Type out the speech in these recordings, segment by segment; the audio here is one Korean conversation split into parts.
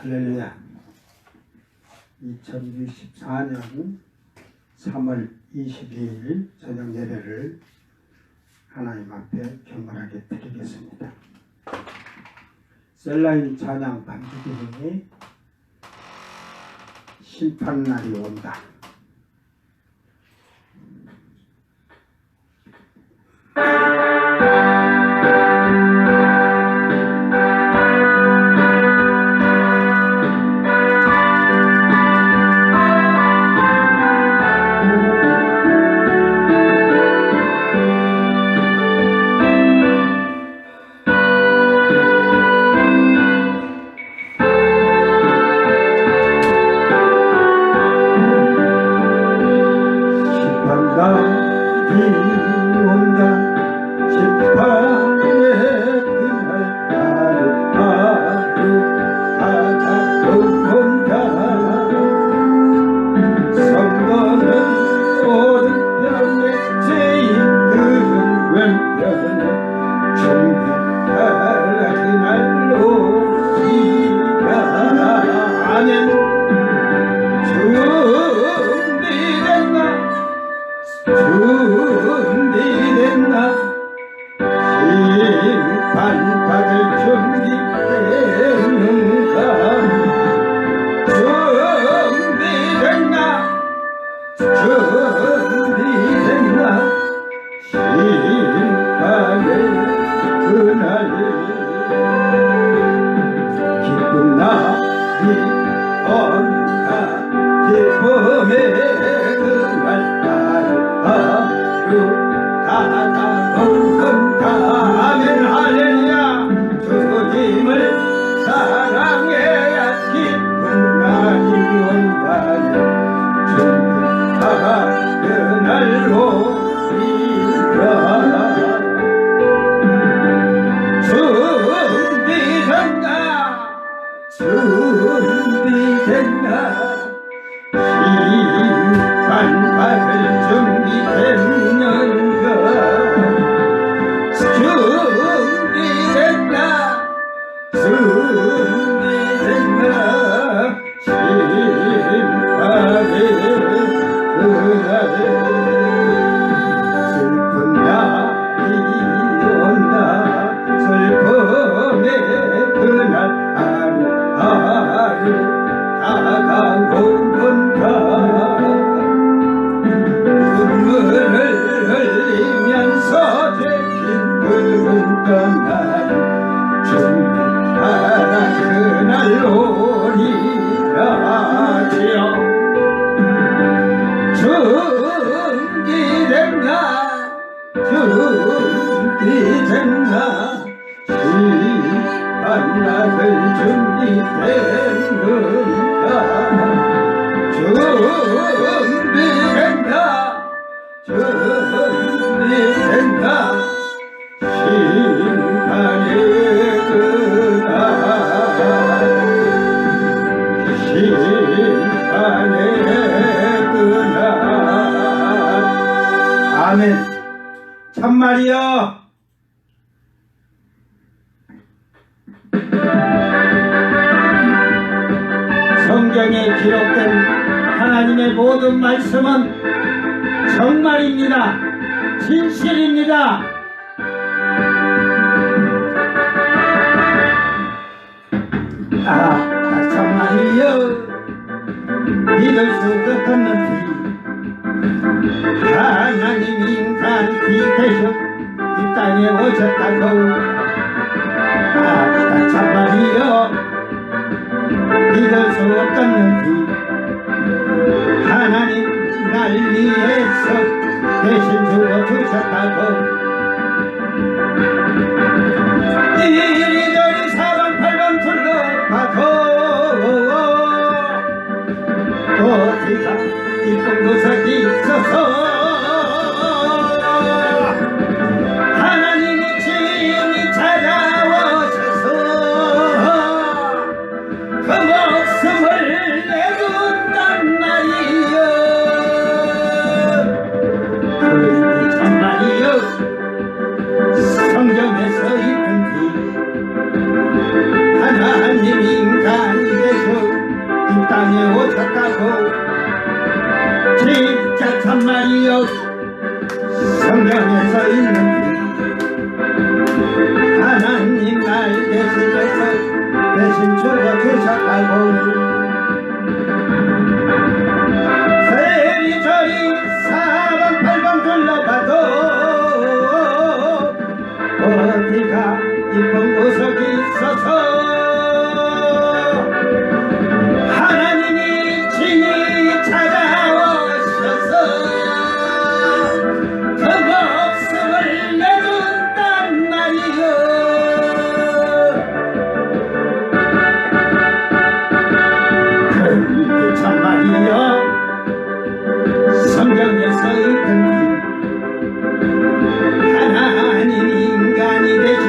할렐루야. 2024년 3월 22일 저녁 예배를 하나님 앞에 경건하게 드리겠습니다. 셀라인 찬양 반주기 중에 심판날이 온다. 아멘. 참말이여. 성경에 기록된 하나님의 모든 말씀은 정말입니다. 진실입니다. 참말이여. 믿을 수 없는 하나님 인간이 되셔 이 땅에 오셨다고. 참말이여. 믿을 수 없는 하나님 날 위해서 대신 죽어주셨다고. 이리저리 사방팔방 둘러봐도 어디가 이쁜 곳에 있어서 하나님이 친히 찾아오셔서 그 목숨을 내준단 말이여. 그 정말이여. 하나님이 친히 찾아오셔서 그 목숨을 내준단 말이요. 그 참말이요. 성경에서 있던 하나님 인간이 되셔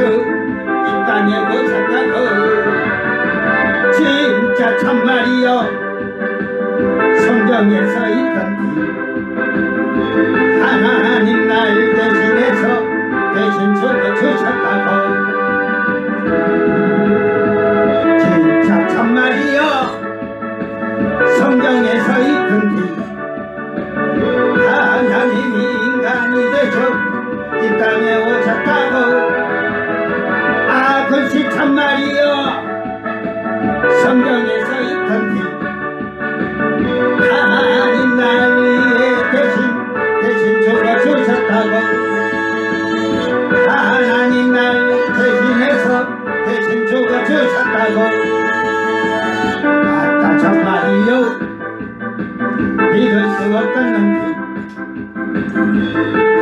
이 땅에 오셨다고 진짜 참말이요. 성경에서 있던 하나님 날 대신해서 대신 죽어주셨다고 진짜 참말이요. 성경에서 있던 하나님이 인간이 되셔 이 땅에 오셨다고 그것이 참말이요. 성경에서 있던 하나님 날 위해 대신 죽어주셨다고 하나님 날 대신해서 대신 죽어주셨다고 참말이요. 믿을 수 없던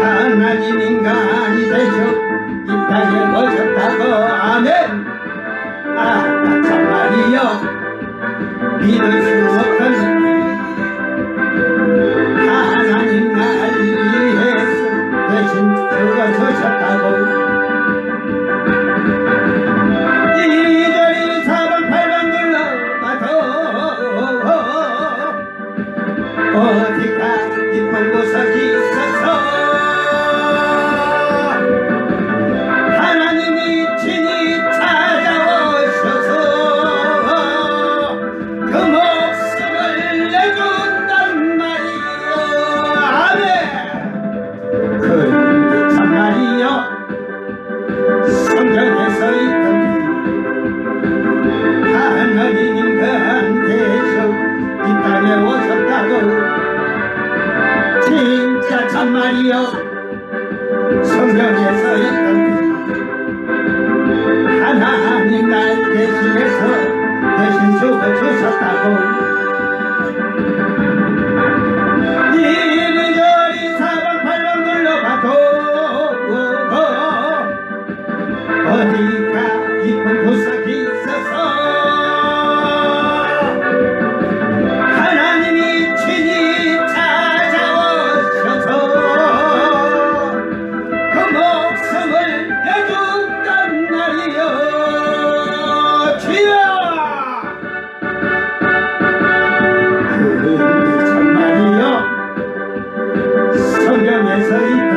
하나님 인간이 되셔 이 땅에 오셨다고 아멘. 참말이요. 믿을 수 없던 하나님 날 위해서 대신 죽어주셨다고 이리저리 사방팔방 둘러봐도 어디가 이쁜 구석이 있어서 하나님이 친히 찾아오셔서 그 목숨을 내준단 말이요. 아멘. 그게 참말이요. 성경에서 있던 하나님 인간 되셔 이 땅에 오셨다고 진짜 참말이요. 성경에서 있던 하나님 날 대신해서 대신 죽어주셨다고 이리저리 사방팔방 둘러봐도 어디가 이쁜 구석이 있어서 하나님이 친히 찾아오셔서 그 목숨을 내준단 말이요. 주여. 그 참말이요. 성경에서 있던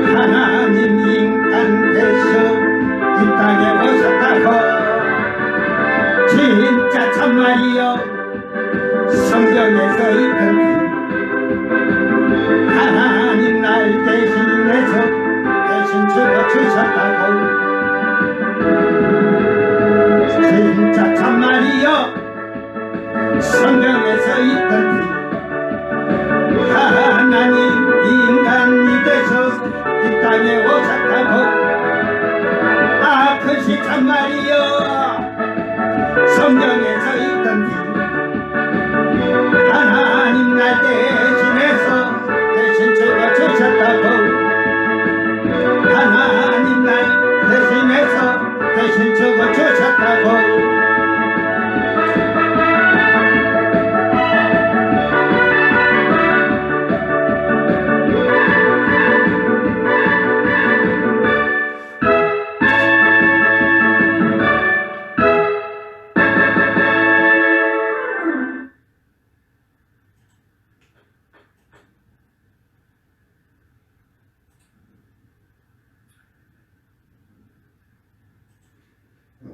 하나님 인간 되셔 이 땅에 오셨다고 진짜 참말이요. 성경에서 있던 하나님 날 대신해서 대신 죽어주셨다고 진짜 참말이요. 성경에서 있던 하나님 인간이 되셔 이 땅에 오셨다고 그것이 참말이요. 성경에서 있던 하나님 날 대신해서 대신 죽어주셨다고 하나님 날 대신해서 대신 죽어주셨다고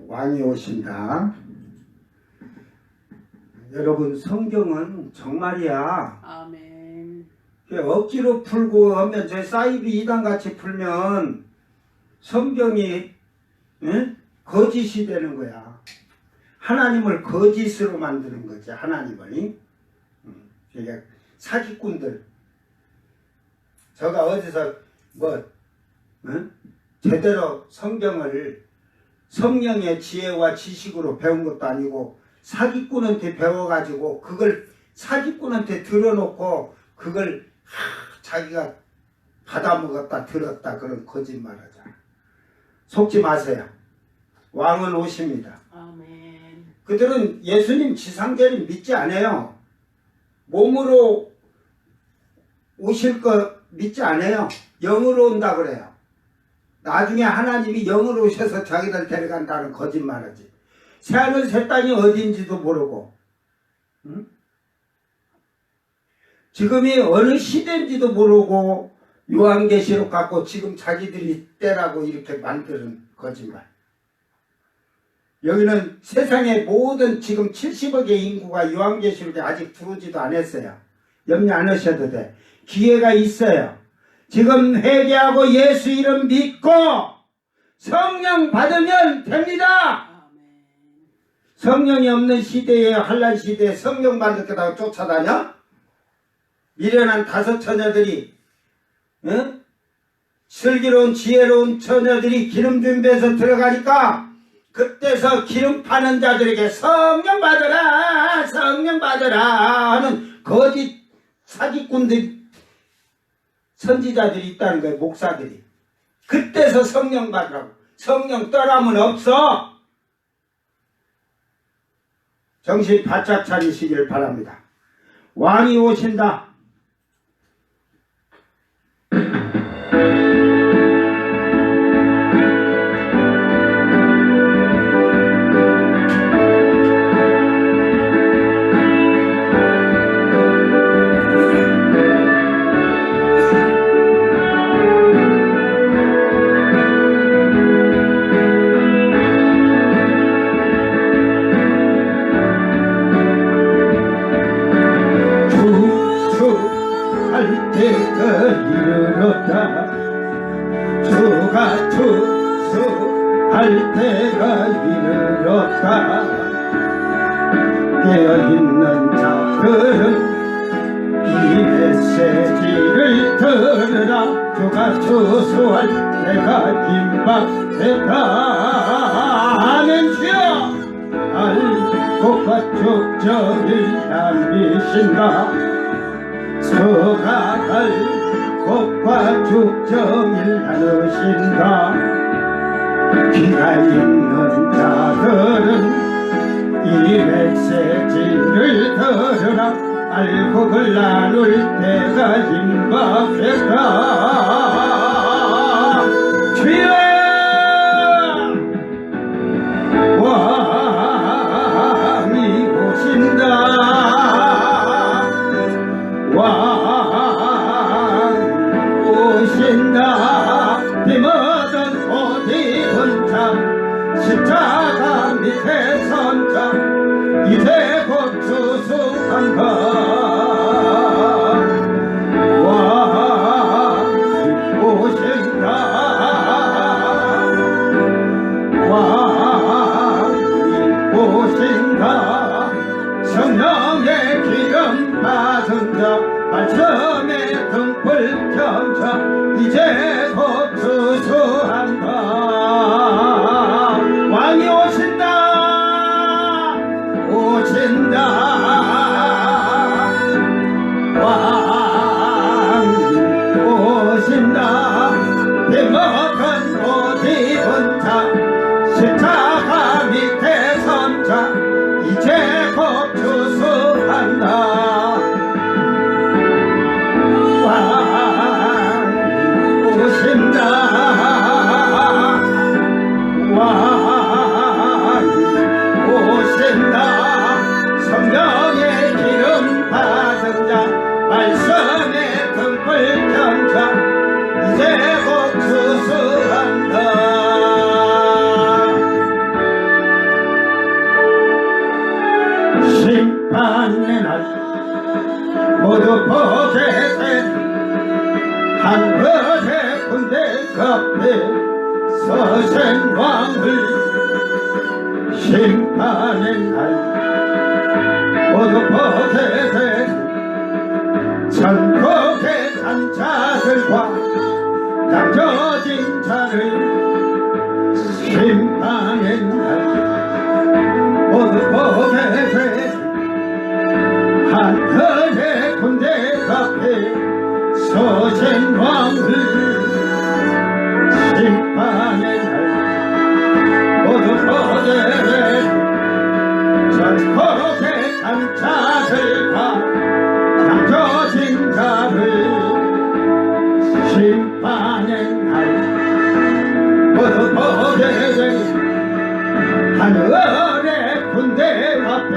왕이 오신다. 여러분 성경은 정말이야. 아멘. 억지로 풀고 하면 저 사이비 이단같이 풀면 성경이 거짓이 되는 거야. 하나님을 거짓으로 만드는 거지. 하나님을. 그러니까 사기꾼들. 저가 어디서 제대로 성경을 성령의 지혜와 지식으로 배운 것도 아니고 사기꾼한테 배워가지고 그걸 사기꾼한테 들어놓고 그걸 자기가 받아먹었다 들었다 그런 거짓말하자. 속지 마세요. 왕은 오십니다. 아멘. 그들은 예수님 지상재림 믿지 않아요. 몸으로 오실 거 믿지 않아요. 영으로 온다 그래요. 나중에 하나님이 영으로 오셔서 자기들 데려간다는 거짓말하지. 새하늘 새 땅이 어딘지도 모르고, 응? 지금이 어느 시대인지도 모르고 요한계시록 갖고 지금 자기들이 때라고 이렇게 만드는 거짓말. 여기는 세상의 모든 지금 70억의 인구가 요한계시록에 아직 들어오지도 않았어요. 염려 안 하셔도 돼. 기회가 있어요. 지금 회개하고 예수 이름 믿고 성령 받으면 됩니다. 성령이 없는 시대에 환난 시대에 성령 받겠다고 쫓아다녀? 미련한 5 처녀들이 슬기로운 지혜로운 처녀들이 기름 준비해서 들어가니까 그때서 기름 파는 자들에게 성령 받으라 성령 받으라 하는 거짓 사기꾼들 선지자들이 있다는 거예요. 목사들이. 그때서 성령 받으라고. 성령 떠나면 없어. 정신 바짝 차리시길 바랍니다. 왕이 오신다. 주가 추수할 때가 이르렀다. 깨어있는 자들은 이 메시지를 들으라. 주가 추수할 때가 임박했다. 아멘. 주여 알곡과 축정을 남기신다. 서가 갈곡과 축정을 나누신다. 귀가 있는 자들은 이 메시지를 들으라. 알곡을 나눌 때가 임박했다. 주여 왕이 오신다. 비모든 옷 입은 자 십자가 밑에 선 자 이제 곧 추수한다. 왕이 오신다. 왕이 오신다. 성령의 기름 받은 자 말씀의 등불 켠 자 이제 곧 추수한다. 왕이 오신다. 오신다. 왕이 오신다. 비먹은 옷 입은 자 십자가 밑에 선 자 이제 곧 추수한다. 성령의 기름 받은 자 말씀의 등불 켠 자 이제 곧 추수한다. 심판의 날 모두 보게 된 한 것의 군대 앞에 서신 왕을 심판의 날 모두 보게 된 천국의 간 자들과 남겨진 자를 심판의 날 모두 보게 되리 하늘의 군대 앞에 서신 왕을 심판의 날 모두 보게 되리 전국의 산 자들과 남겨진 자를 심판의 날 모두 보게 되리 하늘의 군대 앞에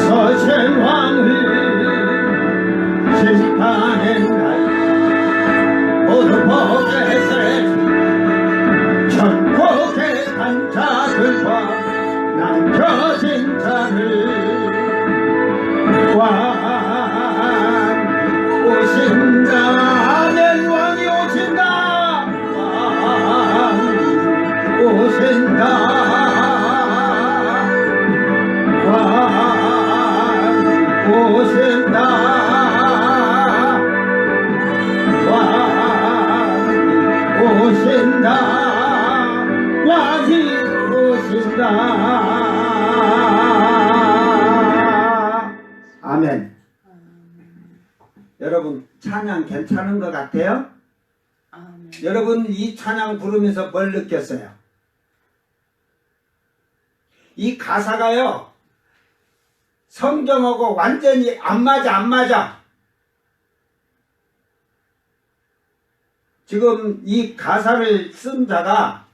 서신 왕을 심판의 날 모두 보게 되리 전국의 산 자들과 남겨진 자를 왕이 오신다 아멘 왕이 오신다 왕이 오신다 왕이 오신다 왕이 오신다 왕이 오신다 아멘. 여러분 찬양 괜찮은 것 같아요? 아멘. 여러분 이 찬양 부르면서 뭘 느꼈어요? 이 가사가요 성경하고 완전히 안 맞아. 지금 이 가사를 쓴 자가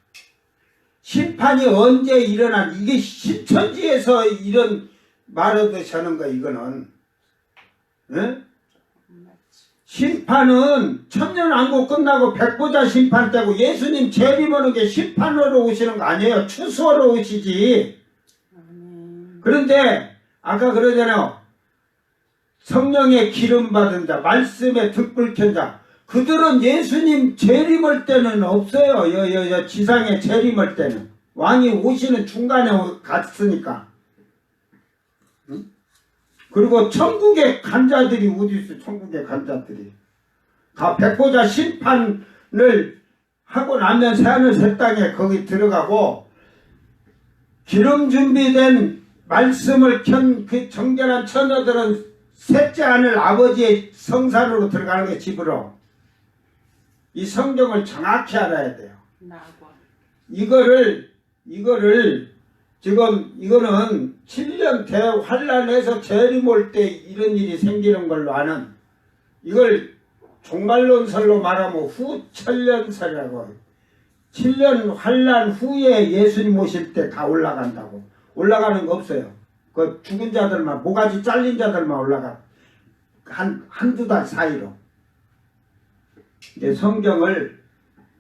심판이 언제 일어난 이게 신천지에서 이런 말하듯이 하는 거 이거는 네? 심판은 천년왕국 끝나고 백보자 심판 때고 예수님 재림 오는 게 심판으로 오시는 거 아니에요. 추수하러 오시지. 그런데 아까 그러잖아요. 성령의 기름 받은 자 말씀에 등불 켠 자 그들은 예수님 재림 올 때는 없어요. 지상에 재림 올 때는 왕이 오시는 중간에 갔으니까. 그리고 천국에 간 자들이 어디 있어? 천국에 간 자들이 다 백보자 심판을 하고 나면 새하늘 새 땅에 거기 들어가고 기름 준비된 말씀을 켠 그 정결한 처녀들은 셋째 하늘 아버지의 성산으로 들어가는 게 집으로. 이 성경을 정확히 알아야 돼요. 이거를 지금 이거는 7년 대환란에서 재림 올 때 이런 일이 생기는 걸로 아는 이걸 종말론설로 말하면 후천년설이라고 7년 환란 후에 예수님 오실 때 다 올라간다고. 올라가는 거 없어요. 그 죽은 자들만 모가지 잘린 자들만 올라가. 한두 달 사이로. 이제 성경을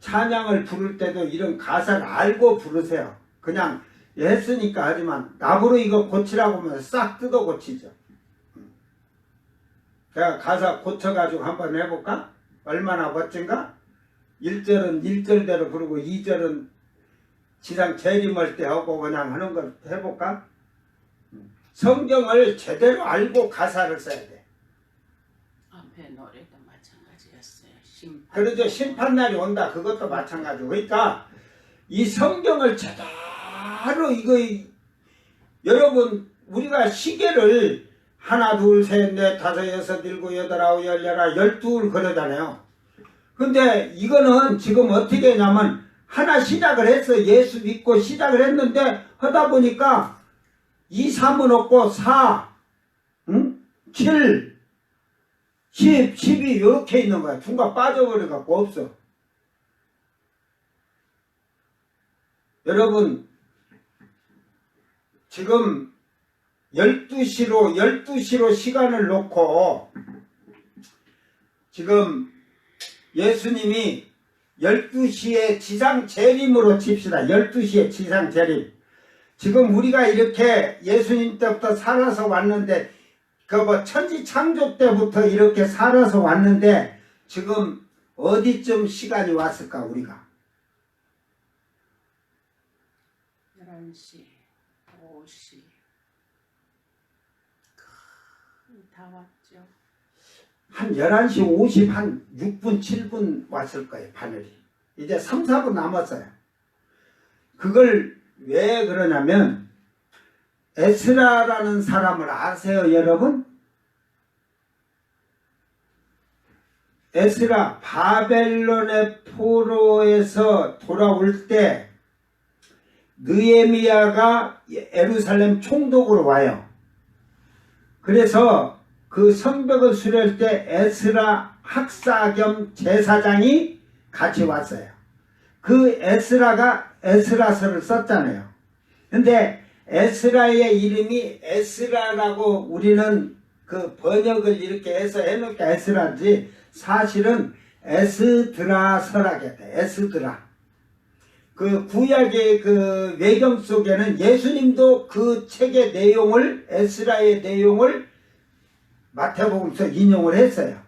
찬양을 부를 때도 이런 가사를 알고 부르세요. 그냥 했으니까 하지만 나무로 이거 고치라고 하면 싹 뜯어 고치죠. 제가 가사 고쳐가지고 한번 해볼까? 얼마나 멋진가? 1절은 1절대로 부르고 2절은 지상 재림할 때 하고 그냥 하는 걸 해볼까? 성경을 제대로 알고 가사를 써야 돼. 앞에 노래도 마찬가지였어요. 그러죠. 심판날이 온다. 그것도 마찬가지고. 그러니까 이 성경을 제대로 이거 여러분 우리가 시계를 하나 둘 셋 넷 다섯 여섯 일곱 여덟 아홉 열 열하 12를 그러잖아요. 근데 이거는 지금 어떻게 했냐면 하나 시작을 했어. 예수 믿고 시작을 했는데 하다 보니까 2, 3은 없고 4, 7, 10, 12 이렇게 있는 거야. 중간 빠져버려갖고 없어. 여러분 지금 12시로 시간을 놓고 지금 예수님이 12시에 지상 재림으로 칩시다. 12시에 지상 재림. 지금 우리가 이렇게 예수님 때부터 살아서 왔는데 그 뭐 천지 창조 때부터 이렇게 살아서 왔는데 지금 어디쯤 시간이 왔을까 우리가? 11시, 5시 다 왔죠. 한 11시 50, 한 6분, 7분 왔을 거예요. 바늘이. 이제 3, 4분 남았어요. 그걸 왜 그러냐면 에스라라는 사람을 아세요, 여러분? 에스라 바벨론의 포로에서 돌아올 때 느헤미야가 예루살렘 총독으로 와요. 그래서 그 성벽을 수리할 때 에스라 학사 겸 제사장이 같이 왔어요. 그 에스라가 에스라서를 썼잖아요. 근데 에스라의 이름이 에스라라고 우리는 그 번역을 이렇게 해서 해놓을게 에스라지, 사실은 에스드라서라겠다. 에스드라. 그 구약의 그 외경 속에는 예수님도 그 책의 내용을, 에스라의 내용을 마태복음서 인용을 했어요.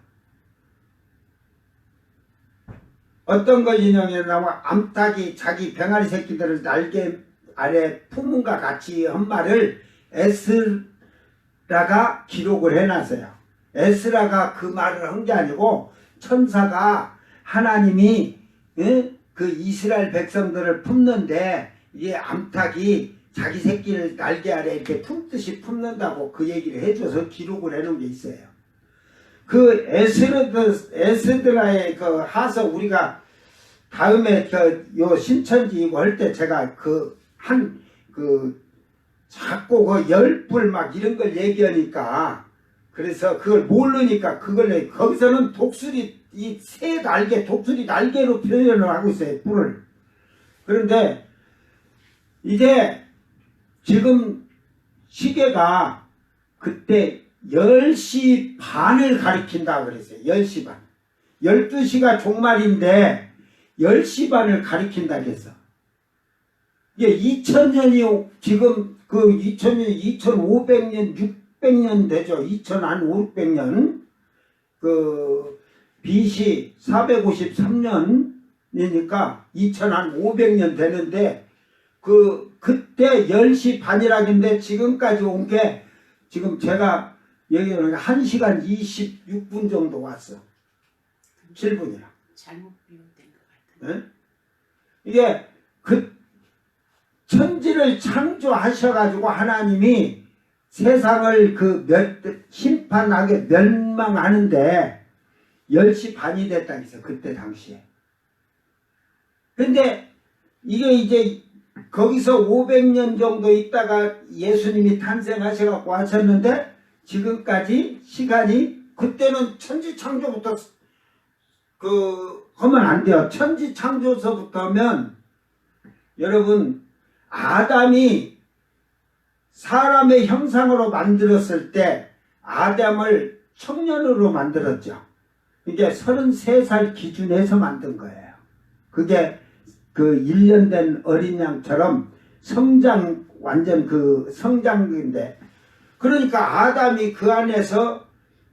어떤 걸 인용했냐면 암탉이 자기 병아리 새끼들을 날개 아래 품은과 같이 한 말을 에스라가 기록을 해놨어요. 에스라가 그 말을 한 게 아니고 천사가 하나님이 그 이스라엘 백성들을 품는데 이 암탉이 자기 새끼를 날개 아래 이렇게 품듯이 품는다고 그 얘기를 해줘서 기록을 해놓은 게 있어요. 그 에스드라의 그 하서 우리가 다음에 요 신천지 이거 할 때 제가 자꾸 그 10불 막 이런 걸 얘기하니까 그래서 그걸 모르니까 그걸 거기서는 독수리 이 새 날개 독수리 날개로 표현을 하고 있어요. 뿔을. 그런데 이제 지금 시계가 그때 10시 반을 가리킨다고 그랬어요. 10시 반. 12시가 종말인데 10시 반을 가리킨다고 했어. 이게 2000년이 지금 그 2000년, 2500년, 600년 되죠. 2500년. 그 BC 453년이니까 2500년 되는데 그때 10시 반이라는데 지금까지 온 게 지금 제가 얘기하는 게 1시간 26분 정도 왔어. 7분이라. 잘못 비롯된 것 같은데. 네? 이게 그 천지를 창조하셔가지고 하나님이 세상을 심판하게 멸망하는데 10시 반이 됐다 했어. 그때 당시에. 근데 이게 이제 거기서 500년 정도 있다가 예수님이 탄생하셔갖고 하셨는데 지금까지 시간이 그때는 천지창조부터 하면 안 돼요. 천지창조서부터면 여러분 아담이 사람의 형상으로 만들었을 때 아담을 청년으로 만들었죠. 이게 33살 기준에서 만든 거예요. 그게 그 1년 된 어린 양처럼 성장, 완전 그 성장인데, 그러니까 아담이 그 안에서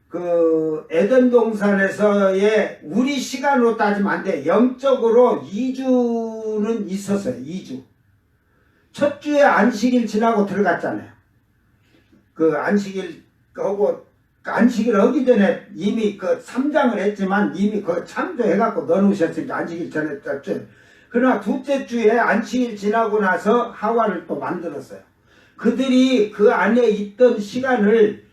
그 에덴 동산에서의 우리 시간으로 따지면 안 돼. 영적으로 2주는 있었어요. 2주. 첫 주에 안식일 지나고 들어갔잖아요. 그 안식일 하고 안식일 하기 전에 이미 그 3장을 했지만 이미 그 창조해갖고 넣어놓으셨으니까 안식일 전에 떴죠. 그러나 둘째 주에 안식일 지나고 나서 하와를 또 만들었어요. 그들이 그 안에 있던 시간을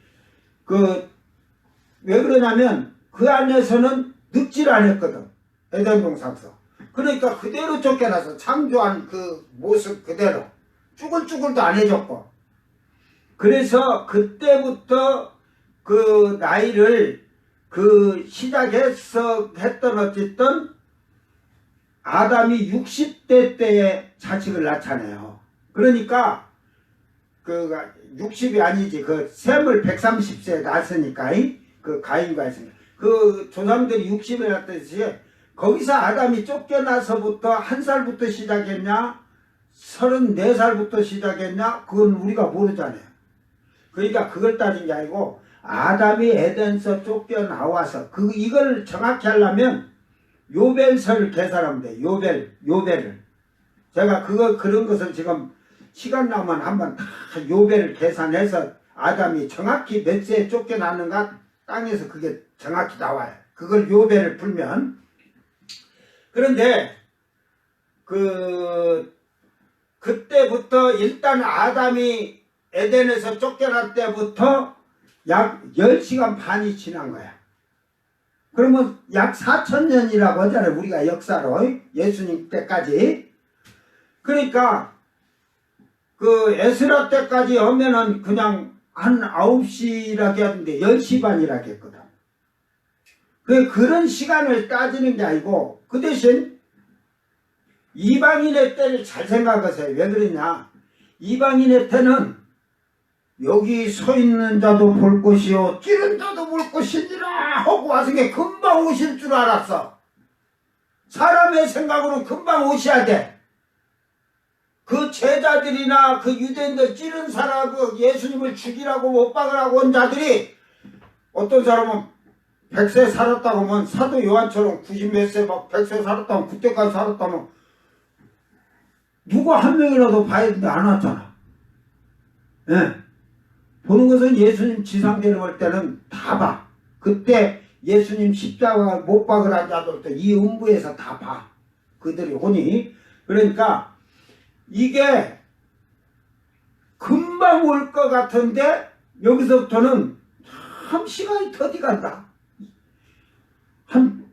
왜 그러냐면 그 안에서는 늙질 않았거든. 에덴 동산에서. 그러니까 그대로 쫓겨나서 창조한 그 모습 그대로 쭈글쭈글도 안 해줬고, 그래서 그때부터 그 나이를 시작해서 했던 어쨌든 아담이 60대 때에 자식을 낳잖아요. 그러니까 60이 아니지, 셈을 130세에 낳았으니까 그 가인과 했으니까 그 조상들이 60에 낳았듯이 거기서 아담이 쫓겨나서부터 한 살부터 시작했냐 34살부터 시작했냐 그건 우리가 모르잖아요. 그러니까 그걸 따진 게 아니고 아담이 에덴에서 쫓겨나와서 이걸 정확히 하려면 요벨서를 계산하면 돼. 요벨을. 제가 그런 것을 지금 시간 나면 한번 다 요벨을 계산해서 아담이 정확히 몇 세에 쫓겨났는가 땅에서 그게 정확히 나와요. 그걸 요벨을 풀면. 그런데 그때부터 일단 아담이 에덴에서 쫓겨날 때부터 약 10시간 반이 지난 거야. 그러면 약 4,000년이라고 하잖아요. 우리가 역사로 예수님 때까지. 그러니까 그 에스라 때까지 하면은 그냥 한 9시라고 했는데 10시 반이라고 했거든. 그런 시간을 따지는 게 아니고 그 대신 이방인의 때를 잘 생각하세요. 왜 그러냐. 이방인의 때는 여기 서 있는 자도 볼 것이요 찌른 자도 볼 것이니라 하고 와서 금방 오실 줄 알았어. 사람의 생각으로 금방 오셔야 돼. 그 제자들이나 그 유대인들 찌른 사람 그 예수님을 죽이라고 못 박으라고 온 자들이 어떤 사람은 100세 살았다고 하면 사도 요한처럼 90몇 세 막 100세 살았다면 그때까지 살았다면 누가 한 명이라도 봐야 되는데 안 왔잖아. 예. 보는 것은 예수님 지상 내려올 때는 다 봐. 그때 예수님 십자가 못 박으라 자들도 이 음부에서 다 봐. 그들이 오니. 그러니까 이게 금방 올 것 같은데 여기서부터는 참 시간이 더디 간다. 한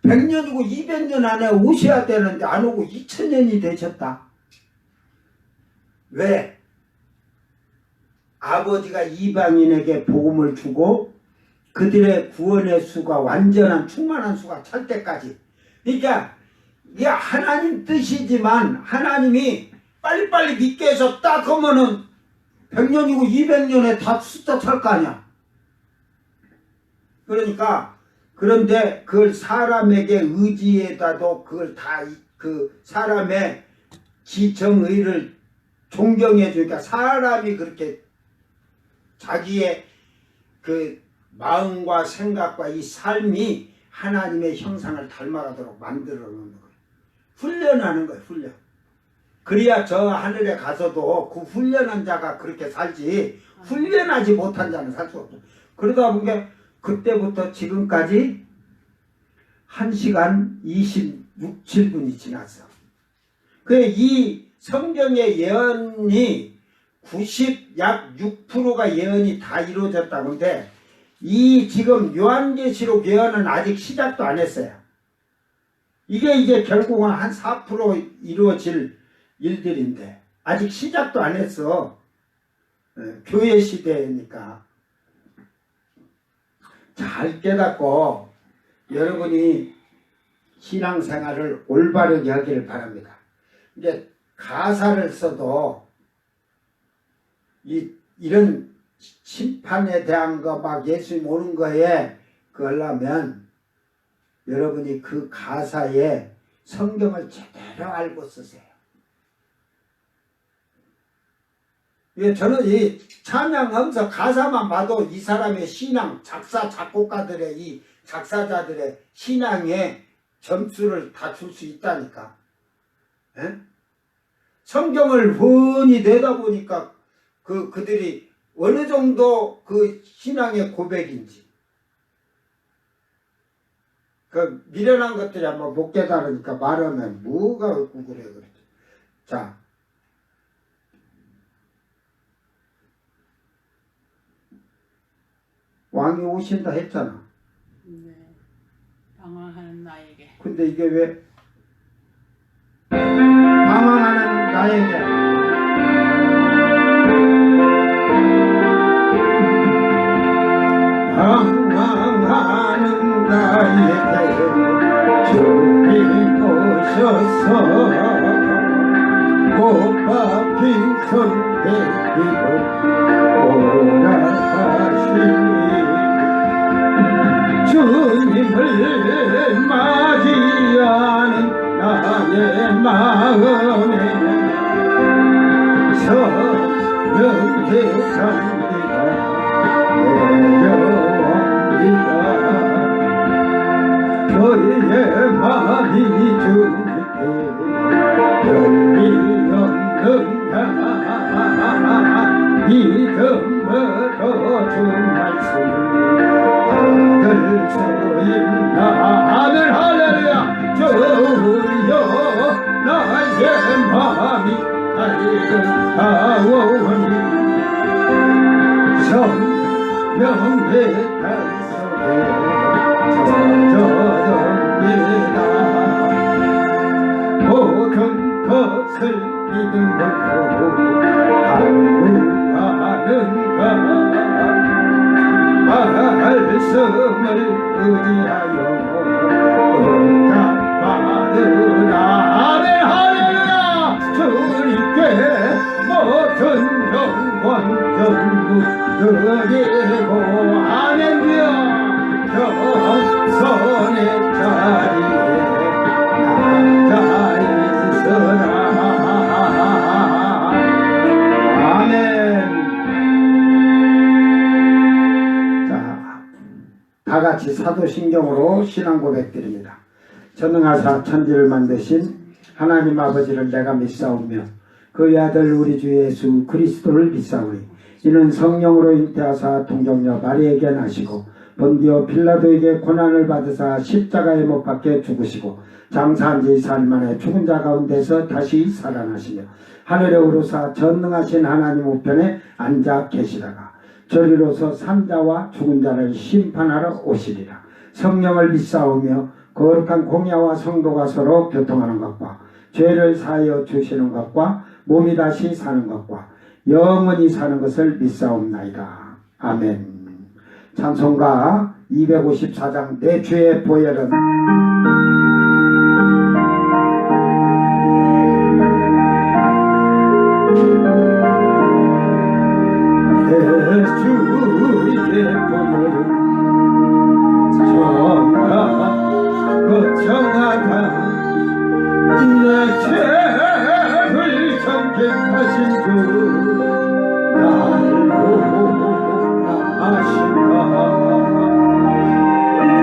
100년이고 200년 안에 오셔야 되는데 안 오고 2000년이 되셨다. 왜? 아버지가 이방인에게 복음을 주고 그들의 구원의 수가 완전한 충만한 수가 찰 때까지. 그러니까 이게 하나님 뜻이지만 하나님이 빨리빨리 믿게 해서 딱 하면은 100년이고 200년에 다 숫자 찰 거 아니야. 그러니까 그런데 그걸 사람에게 의지에다도 그걸 다 그 사람의 지정의를 존경해 주니까 사람이 그렇게 자기의 그 마음과 생각과 이 삶이 하나님의 형상을 닮아가도록 만들어 놓는 거예요. 훈련하는 거예요. 훈련. 그래야 저 하늘에 가서도 그 훈련한 자가 그렇게 살지 훈련하지 못한 자는 살 수 없어요. 그러다 보니까 그때부터 지금까지 1시간 26, 7분이 지났어. 이 성경의 예언이 약 6%가 예언이 다 이루어졌다고 하는데 이 지금 요한계시록 예언은 아직 시작도 안 했어요. 이게 이제 결국은 한 4% 이루어질 일들인데 아직 시작도 안 했어. 교회 시대니까. 잘 깨닫고 여러분이 신앙생활을 올바르게 하기를 바랍니다. 이제 가사를 써도 이런 심판에 대한 거 막 예수님 오는 거에 그러려면 여러분이 그 가사에 성경을 제대로 알고 쓰세요. 저는 이 찬양하면서 가사만 봐도 이 사람의 신앙, 작사, 작곡가들의 이 작사자들의 신앙에 점수를 다 줄 수 있다니까. 에? 성경을 훤히 내다보니까 그들이 어느 정도 그 신앙의 고백인지. 그 미련한 것들이 한번 못 깨달으니까 말하면 뭐가 없고 그래. 자. 왕이 오신다 했잖아. 네. 방황하는 나에게. 근데 이게 왜 방황하는 나에게 방황하는 나에게 주님 오셔서 못 박힌 손 대기로 오락하시니 주님을 맞이하는 나의 마음에 성령의 장기가 내려옵니다. 너의 마음이 주님께 영이 없느냐 믿음으로 주 말씀을 받을 수 있나. 아멘 할렐루야. 주여 나의 마음이 하오니 성령의 달 속에 젖어듭니다. 모든 것을 믿음으로 강구하는가 말씀을 의지하여 응답받으라. 아멘 할렐루야. 주님께 모든 영광 전부 드리고 아멘 주여 겸손의 자리에 앉아 있으라. 아멘. 자, 다 같이 사도신경으로 신앙 고백드립니다. 전능하사 천지를 만드신 하나님 아버지를 내가 믿사오며 그의 아들 우리 주 예수 그리스도를 믿사오니 이는 성령으로 잉태하사 동정녀 마리에게 나시고 본디오 빌라도에게 고난을 받으사 십자가에 못 박혀 죽으시고 장사한 지 4일 만에 죽은 자 가운데서 다시 살아나시며 하늘에 오르사 전능하신 하나님 우편에 앉아 계시다가 저리로서 산자와 죽은 자를 심판하러 오시리라. 성령을 믿사오며 거룩한 공야와 성도가 서로 교통하는 것과 죄를 사하여 주시는 것과 몸이 다시 사는 것과 영원히 사는 것을 믿사옵나이다. 아멘. 찬송가 254장 내 죄의 보혈은 내 주의 보혈은 정하다 내 죄를 정결하신 주 나를 구하신다.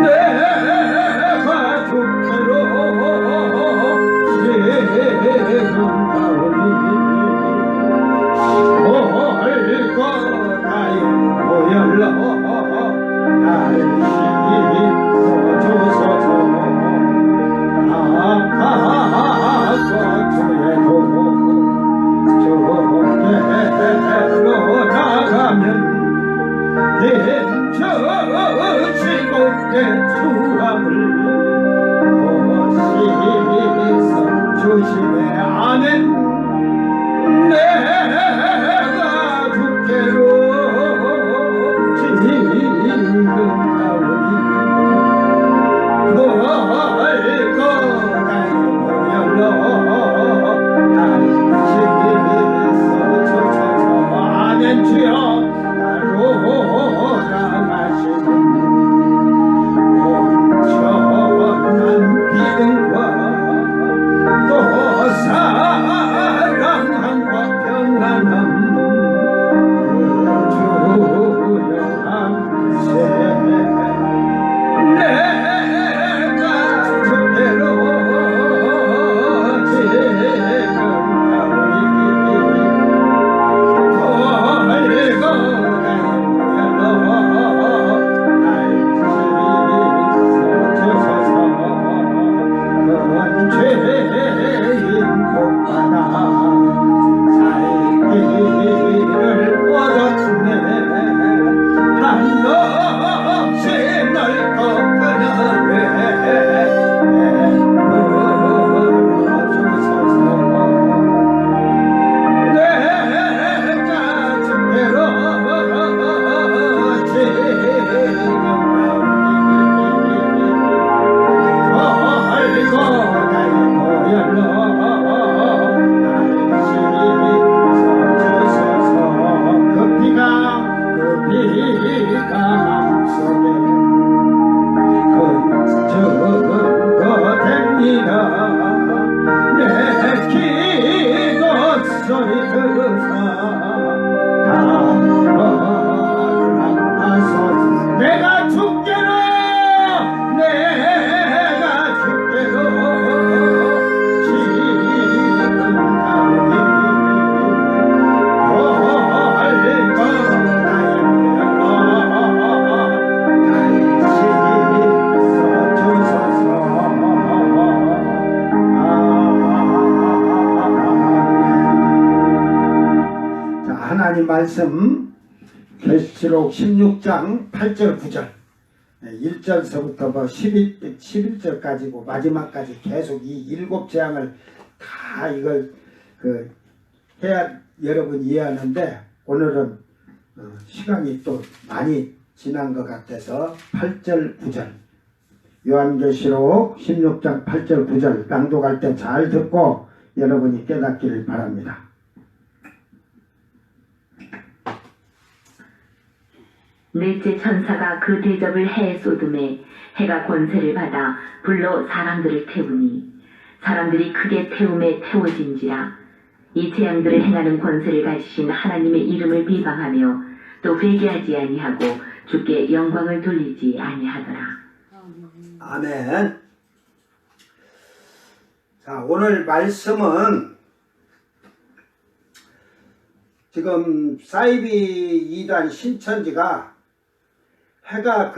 내가 죽기로 오늘 말씀 계시록 16장 8절 9절 1절서부터 뭐 11절까지고 마지막까지 계속 이 7재앙을 다 이걸 해야 여러분 이해하는데 오늘은 시간이 또 많이 지난 것 같아서 8절 9절 요한계시록 16장 8절 9절 낭독할 때 잘 듣고 여러분이 깨닫기를 바랍니다. 넷째 천사가 그 대접을 해에 쏟음에 해가 권세를 받아 불로 사람들을 태우니 사람들이 크게 태움에 태워진지라. 이 재앙들을 행하는 권세를 가지신 하나님의 이름을 비방하며 또 회개하지 아니하고 주께 영광을 돌리지 아니하더라. 아멘. 자, 오늘 말씀은 지금 사이비 2단 신천지가 해가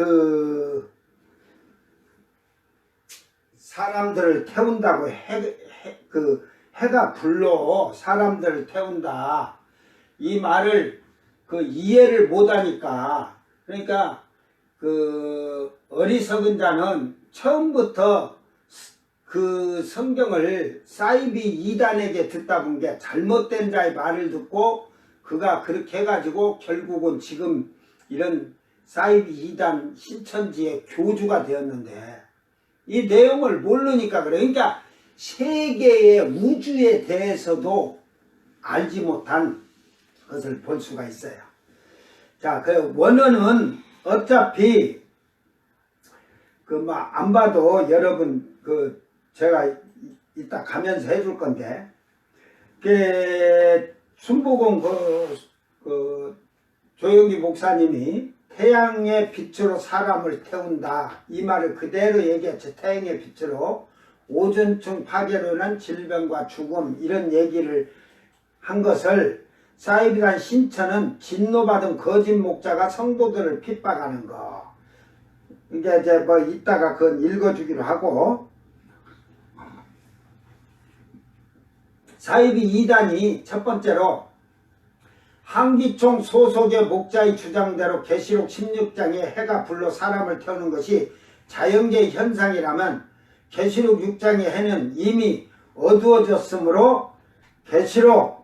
사람들을 태운다고 해가 불로 사람들을 태운다 이 말을 이해를 못하니까 그러니까 어리석은 자는 처음부터 성경을 사이비 2단에게 듣다 본 게 잘못된 자의 말을 듣고 그가 그렇게 해가지고 결국은 지금 이런 사이비 2단 신천지의 교주가 되었는데 이 내용을 모르니까 그래. 그러니까 세계의 우주에 대해서도 알지 못한 것을 볼 수가 있어요. 자, 원어는 어차피 안 봐도 여러분 제가 이따 가면서 해줄 건데 순복음 조영기 목사님이 태양의 빛으로 사람을 태운다 이 말을 그대로 얘기했죠. 태양의 빛으로 오존층 파괴로 인한 질병과 죽음 이런 얘기를 한 것을 사이비단 신천은 진노받은 거짓 목자가 성도들을 핍박하는 거 이게 이제 이따가 그건 읽어주기로 하고 사이비 2단이 첫 번째로 한기총 소속의 목자의 주장대로 계시록 16장에 해가 불로 사람을 태우는 것이 자연계의 현상이라면 계시록 6장의 해는 이미 어두워졌으므로 계시록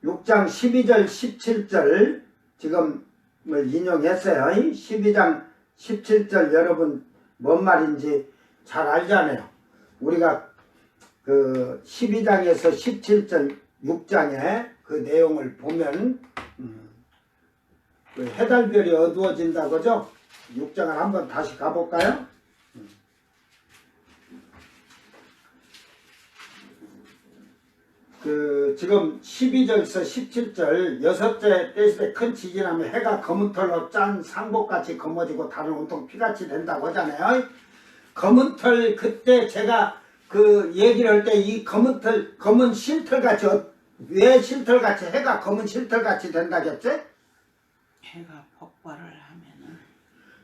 6장 12절 17절 지금을 인용했어요. 12장 17절 여러분 뭔 말인지 잘 알잖아요. 우리가 12장에서 17절 6장에 그 내용을 보면 해달별이 어두워진다 그죠? 6장을 한번 다시 가볼까요? 지금 12절에서 17절 여섯째 때시대 큰 지진하면 해가 검은 털로 짠 상복같이 검어지고 다른 온통 피같이 된다고 하잖아요. 검은 털 그때 제가 얘기를 할 때 이 검은 털 검은 실털같이 왜 실털같이 해가 검은 실털같이 된다겠지? 해가 폭발을 하면은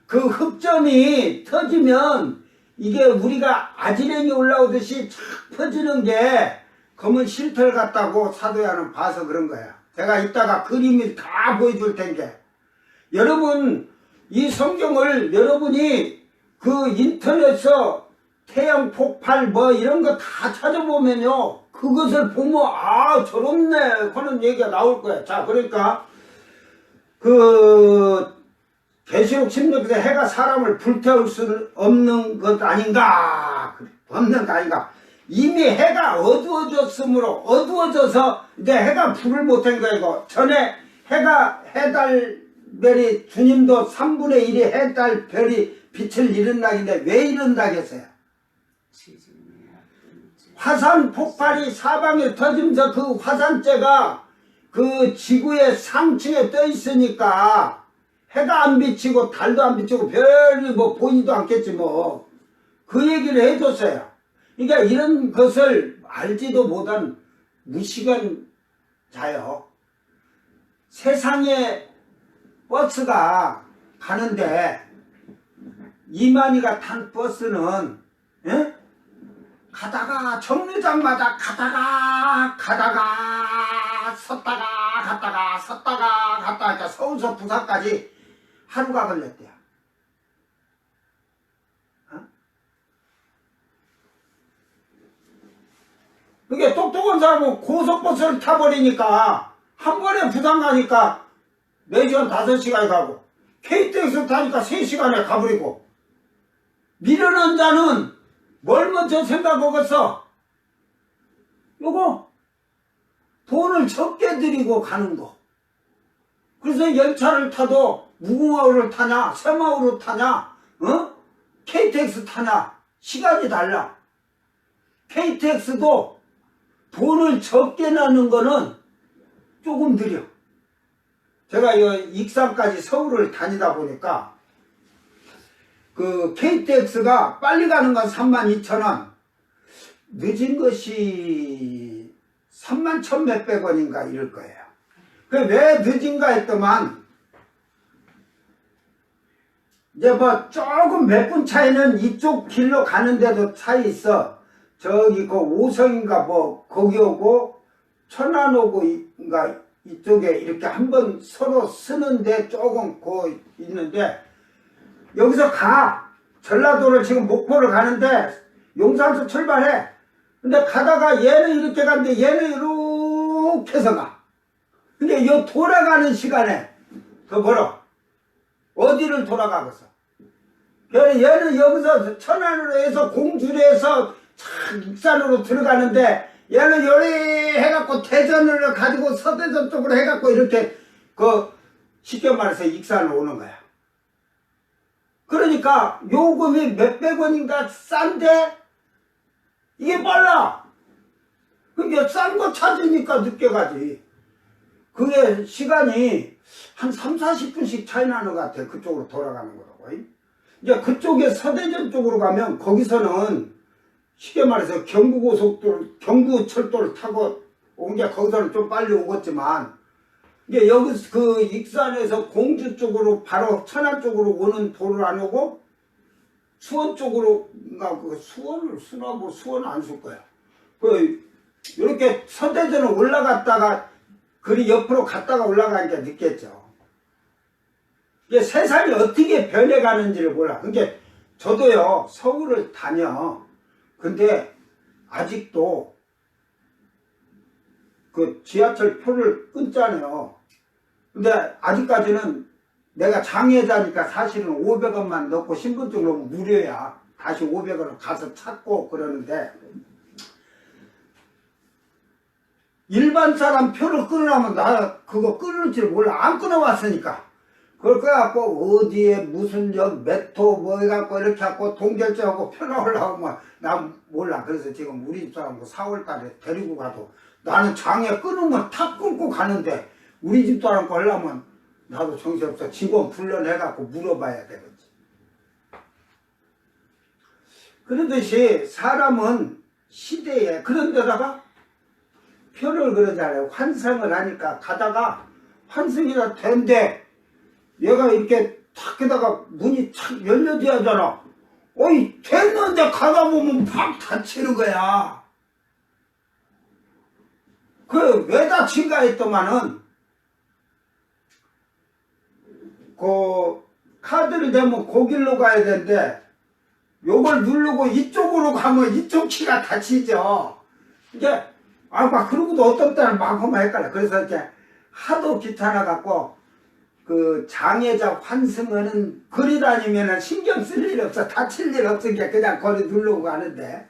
그 흑점이 터지면 이게 우리가 아지랭이 올라오듯이 착 퍼지는 게 검은 실털 같다고 사도야는 봐서 그런 거야. 제가 이따가 그림을 다 보여줄 텐데 여러분 이 성경을 여러분이 인터넷에서 태양 폭발 이런 거 다 찾아보면요 그것을 보면 저렇네 하는 얘기가 나올 거야. 자, 그러니까 계시록 16장에 해가 사람을 불태울 수 없는 것 아닌가? 없는 거 아닌가? 이미 해가 어두워졌으므로 어두워져서 이제 해가 불을 못한 거야. 이거 전에 해달별이 주님도 3분의 1이 해달별이 빛을 잃은다는데 왜 잃은다겠어요? 화산 폭발이 사방에 터지면서 그 화산재가 지구의 상층에 떠 있으니까 해가 안 비치고 달도 안 비치고 별이 보이지도 않겠지 그 얘기를 해줬어요. 그러니까 이런 것을 알지도 못한 무식한 자요. 세상에 버스가 가는데 이만희가 탄 버스는 가다가 정류장마다 가다가 섰다가 갔다가 섰다가 갔다가 하니까 서울서 부산까지 하루가 걸렸대요. 그게 똑똑한 사람은 고속버스를 타버리니까 한 번에 부산 가니까 4시간 5시간에 가고 KTX 타니까 3시간에 가버리고 미련한 자는 뭘 먼저 생각하겠어? 요거 돈을 적게 들이고 가는 거. 그래서 열차를 타도 무궁화호를 타냐 새마을호 타냐 KTX 타냐 시간이 달라. KTX도 돈을 적게 내는 거는 조금 느려. 제가 익산까지 서울을 다니다 보니까 그 KTX가 빨리 가는 건 32,000원, 늦은 것이 31,100 원인가 이럴 거예요. 그 왜 늦은가 했더만 이제 뭐 조금 몇 분 차이는 이쪽 길로 가는데도 차이 있어. 저기 그 오성인가 뭐 거기 오고 천안 오고인가 이쪽에 이렇게 한번 서로 쓰는데 조금 그 있는데 여기서 가 전라도를 지금 목포를 가는데 용산에서 출발해. 근데 가다가 얘는 이렇게 가는데 얘는 이렇게 해서 가. 근데 이 돌아가는 시간에 더 멀어. 어디를 돌아가겠어? 얘는 여기서 천안으로 해서 공주로 해서 익산으로 들어가는데 얘는 요리 해갖고 대전을 가지고 서대전 쪽으로 해갖고 이렇게 그 쉽게 말해서 익산으로 오는 거야. 그러니까 요금이 몇백 원인가 싼데 이게 빨라. 그게 싼 거 찾으니까 늦게 가지. 그게 시간이 한 3, 40분씩 차이 나는 것 같아. 그쪽으로 돌아가는 거라고. 이제 그쪽에 서대전 쪽으로 가면 거기서는 쉽게 말해서 경부고속도로, 경부철도를 타고 온 게 거기서는 좀 빨리 오겠지만 이게 여기 그 익산에서 공주 쪽으로 바로 천안 쪽으로 오는 도를 안 오고 수원 쪽으로 그 수원을 쓰나 뭐 수원 안 쓸 거야. 그 이렇게 서대전을 올라갔다가 그리 옆으로 갔다가 올라가니까 늦겠죠. 이게 세상이 어떻게 변해가는지를 몰라. 그러니까 저도요 서울을 다녀. 근데 아직도 그 지하철 표를 끊잖아요. 근데 아직까지는 내가 장애자니까 사실은 500원만 넣고 신분증 넣으면 무료야. 다시 500원을 가서 찾고 그러는데 일반 사람 표를 끊으려면 나 그거 끊을 줄 몰라. 안 끊어왔으니까. 그걸 꺼갖고 어디에 무슨 역 메토 뭐 해갖고 이렇게 하고 동결제하고 표 나오려고 하면 나 몰라. 그래서 지금 우리 집사람 4월달에 데리고 가도 나는 장애 끊으면 탁 끊고 가는데 우리 집사람 거 하려면 나도 정신없어. 직원 불러내갖고 물어봐야 되겠지. 그러듯이 사람은 시대에 그런 데다가 표를 그러잖아요. 환승을 하니까 가다가 환승이라 된대 얘가 이렇게 탁 하다가 문이 탁 열려져야 하잖아. 어이 됐는데 가다 보면 팍 닫히는 거야. 그 왜 닫힌가 했더만은 그 카드를 대면 거길로 가야 되는데 요걸 누르고 이쪽으로 가면 이쪽 키가 닫히죠. 이게 막 그러고도 어떤 때는 막 하면 헷갈려. 그래서 이렇게 하도 귀찮아 갖고 그 장애자 환승하는 거리 다니면은 신경 쓸 일 없어. 다칠 일 없으니까 그냥 거리 누르고 가는데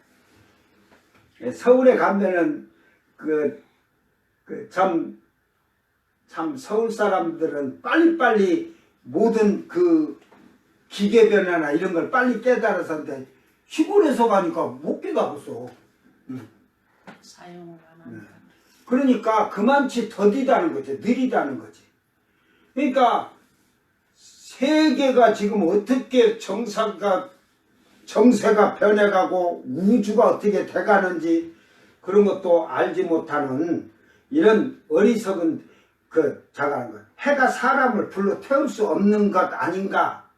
서울에 가면은 참 서울 사람들은 빨리빨리 모든 그 기계 변화나 이런 걸 빨리 깨달아서인데 시골에서 가니까 못 깨달았어. 사용을 안 하니까. 그러니까 그만치 더디다는 거지. 느리다는 거지. 그러니까 세계가 지금 어떻게 정세가 변해가고 우주가 어떻게 돼가는지 그런 것도 알지 못하는 이런 어리석은 자가는 것. 해가 사람을 불러 태울 수 없는 것 아닌가?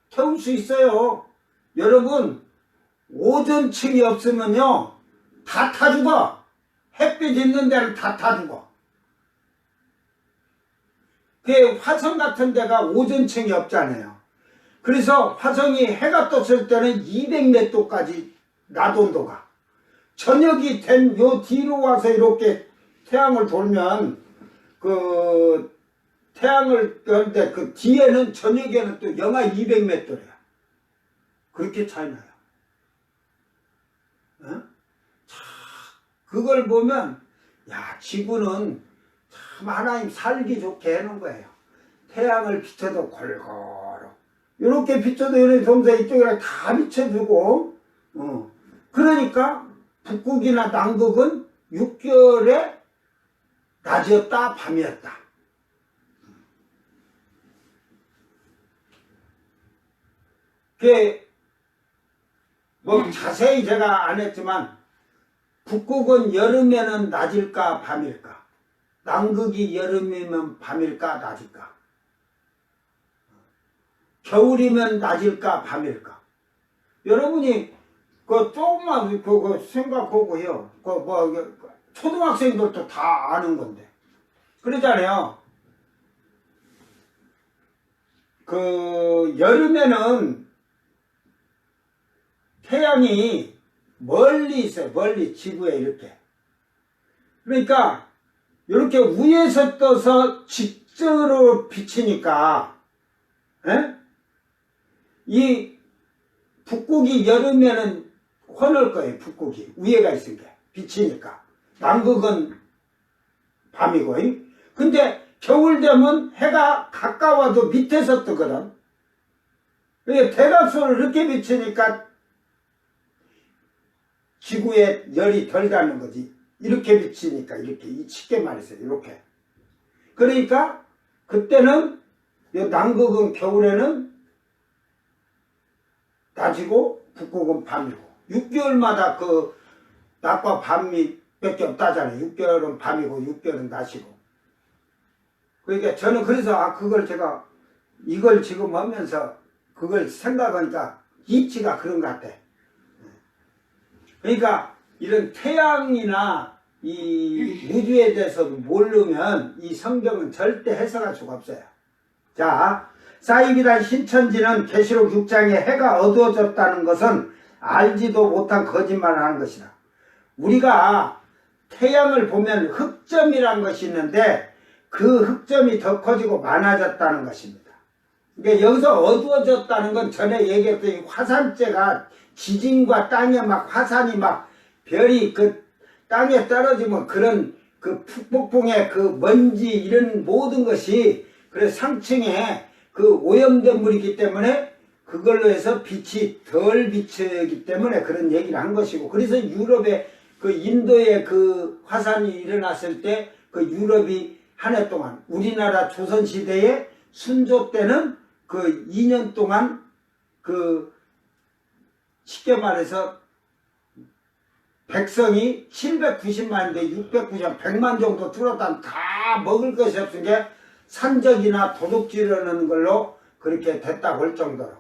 태울 수 있어요. 여러분 오존층이 없으면요 다 타 죽어. 햇빛 있는 데는 다 타 죽어. 그 화성 같은 데가 오존층이 없잖아요. 그래서 화성이 해가 떴을 때는 200몇 도까지 낮 온도가. 저녁이 된 요 뒤로 와서 이렇게 태양을 돌면 그 태양을 뜨는데 그 뒤에는 저녁에는 또 영하 200몇 도래요. 그렇게 차이 나요. 어? 자, 그걸 보면 야, 지구는 참 하나님 살기 좋게 해놓은 거예요. 태양을 비춰도 골고루 이렇게 비춰도 이렇게 동서 이쪽이랑 다 비춰주고 그러니까 북극이나 남극은 6개월에 낮이었다 밤이었다. 그게 뭐 자세히 제가 안 했지만 북극은 여름에는 낮일까 밤일까? 남극이 여름이면 밤일까 낮일까? 겨울이면 낮일까 밤일까? 여러분이 그 조금만 그거 생각하고요. 초등학생들도 다 아는 건데. 그러잖아요. 그 여름에는 태양이 멀리 있어요. 멀리 지구에 이렇게. 그러니까 이렇게 위에서 떠서 직접으로 비치니까 이 북극이 여름에는 환할 거예요. 북극이 위에가 있으니까 비치니까. 남극은 밤이고. 근데 겨울 되면 해가 가까워도 밑에서 뜨거든. 대각선을 이렇게 비치니까 지구에 열이 덜 가는 거지. 이렇게 비치니까 이렇게 쉽게 말해서 이렇게. 그러니까 그때는 남극은 겨울에는 낮이고 북극은 밤이고 6개월마다 그 낮과 밤이 밖에 없다잖아요. 6개월은 밤이고 6개월은 낮이고. 그러니까 저는 그래서 그걸 제가 이걸 지금 하면서 그걸 생각하니까 이치가 그런 것 같아. 그러니까 이런 태양이나 이 우주에 대해서 모르면 이 성경은 절대 해석할 수가 없어요. 자, 사이비단 신천지는 계시록 6장에 해가 어두워졌다는 것은 알지도 못한 거짓말을 하는 것이다. 우리가 태양을 보면 흑점이라는 것이 있는데 그 흑점이 더 커지고 많아졌다는 것입니다. 그러니까 여기서 어두워졌다는 건 전에 얘기했던 이 화산재가 지진과 땅에 막 화산이 막 별이 그 땅에 떨어지면 그런 그 폭풍의 그 먼지 이런 모든 것이 그래서 상층에 그 오염된 물이기 때문에 그걸로 해서 빛이 덜 비치기 때문에 그런 얘기를 한 것이고, 그래서 유럽에 그 인도에 그 화산이 일어났을 때 그 유럽이 한 해 동안 우리나라 조선시대에 순조 때는 그 2년 동안 그 쉽게 말해서 백성이 790만인데 690만 100만 정도 줄었다면 다 먹을 것이 없으니까 산적이나 도둑질하는 걸로 그렇게 됐다고 할 정도로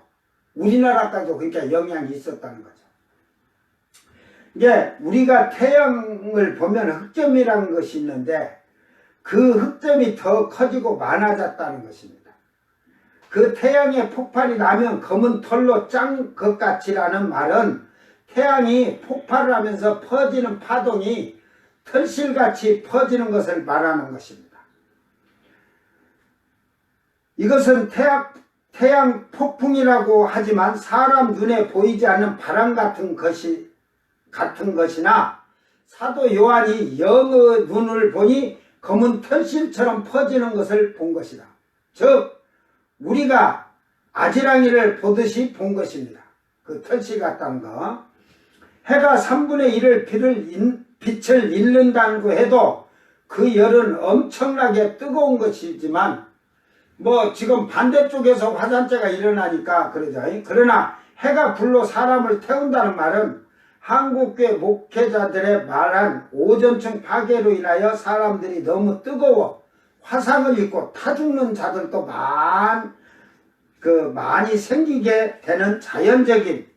우리나라까지도 그러니까 영향이 있었다는 거죠. 이제 우리가 태양을 보면 흑점이라는 것이 있는데 그 흑점이 더 커지고 많아졌다는 것입니다. 그 태양의 폭발이 나면 검은 털로 짠 것 같이라는 말은 태양이 폭발을 하면서 퍼지는 파동이 털실같이 퍼지는 것을 말하는 것입니다. 이것은 태양 폭풍이라고 하지만 사람 눈에 보이지 않는 바람 같은 것이나 사도 요한이 영의 눈을 보니 검은 털실처럼 퍼지는 것을 본 것이다. 즉 우리가 아지랑이를 보듯이 본 것입니다. 그 털실 같다는 거. 해가 3분의 1을 빛을 잃는다고 해도 그 열은 엄청나게 뜨거운 것이지만 뭐 지금 반대쪽에서 화산재가 일어나니까 그러죠. 그러나 해가 불로 사람을 태운다는 말은 한국교회 목회자들의 말한 오존층 파괴로 인하여 사람들이 너무 뜨거워 화상을 입고 타 죽는 자들도 많이 생기게 되는 자연적인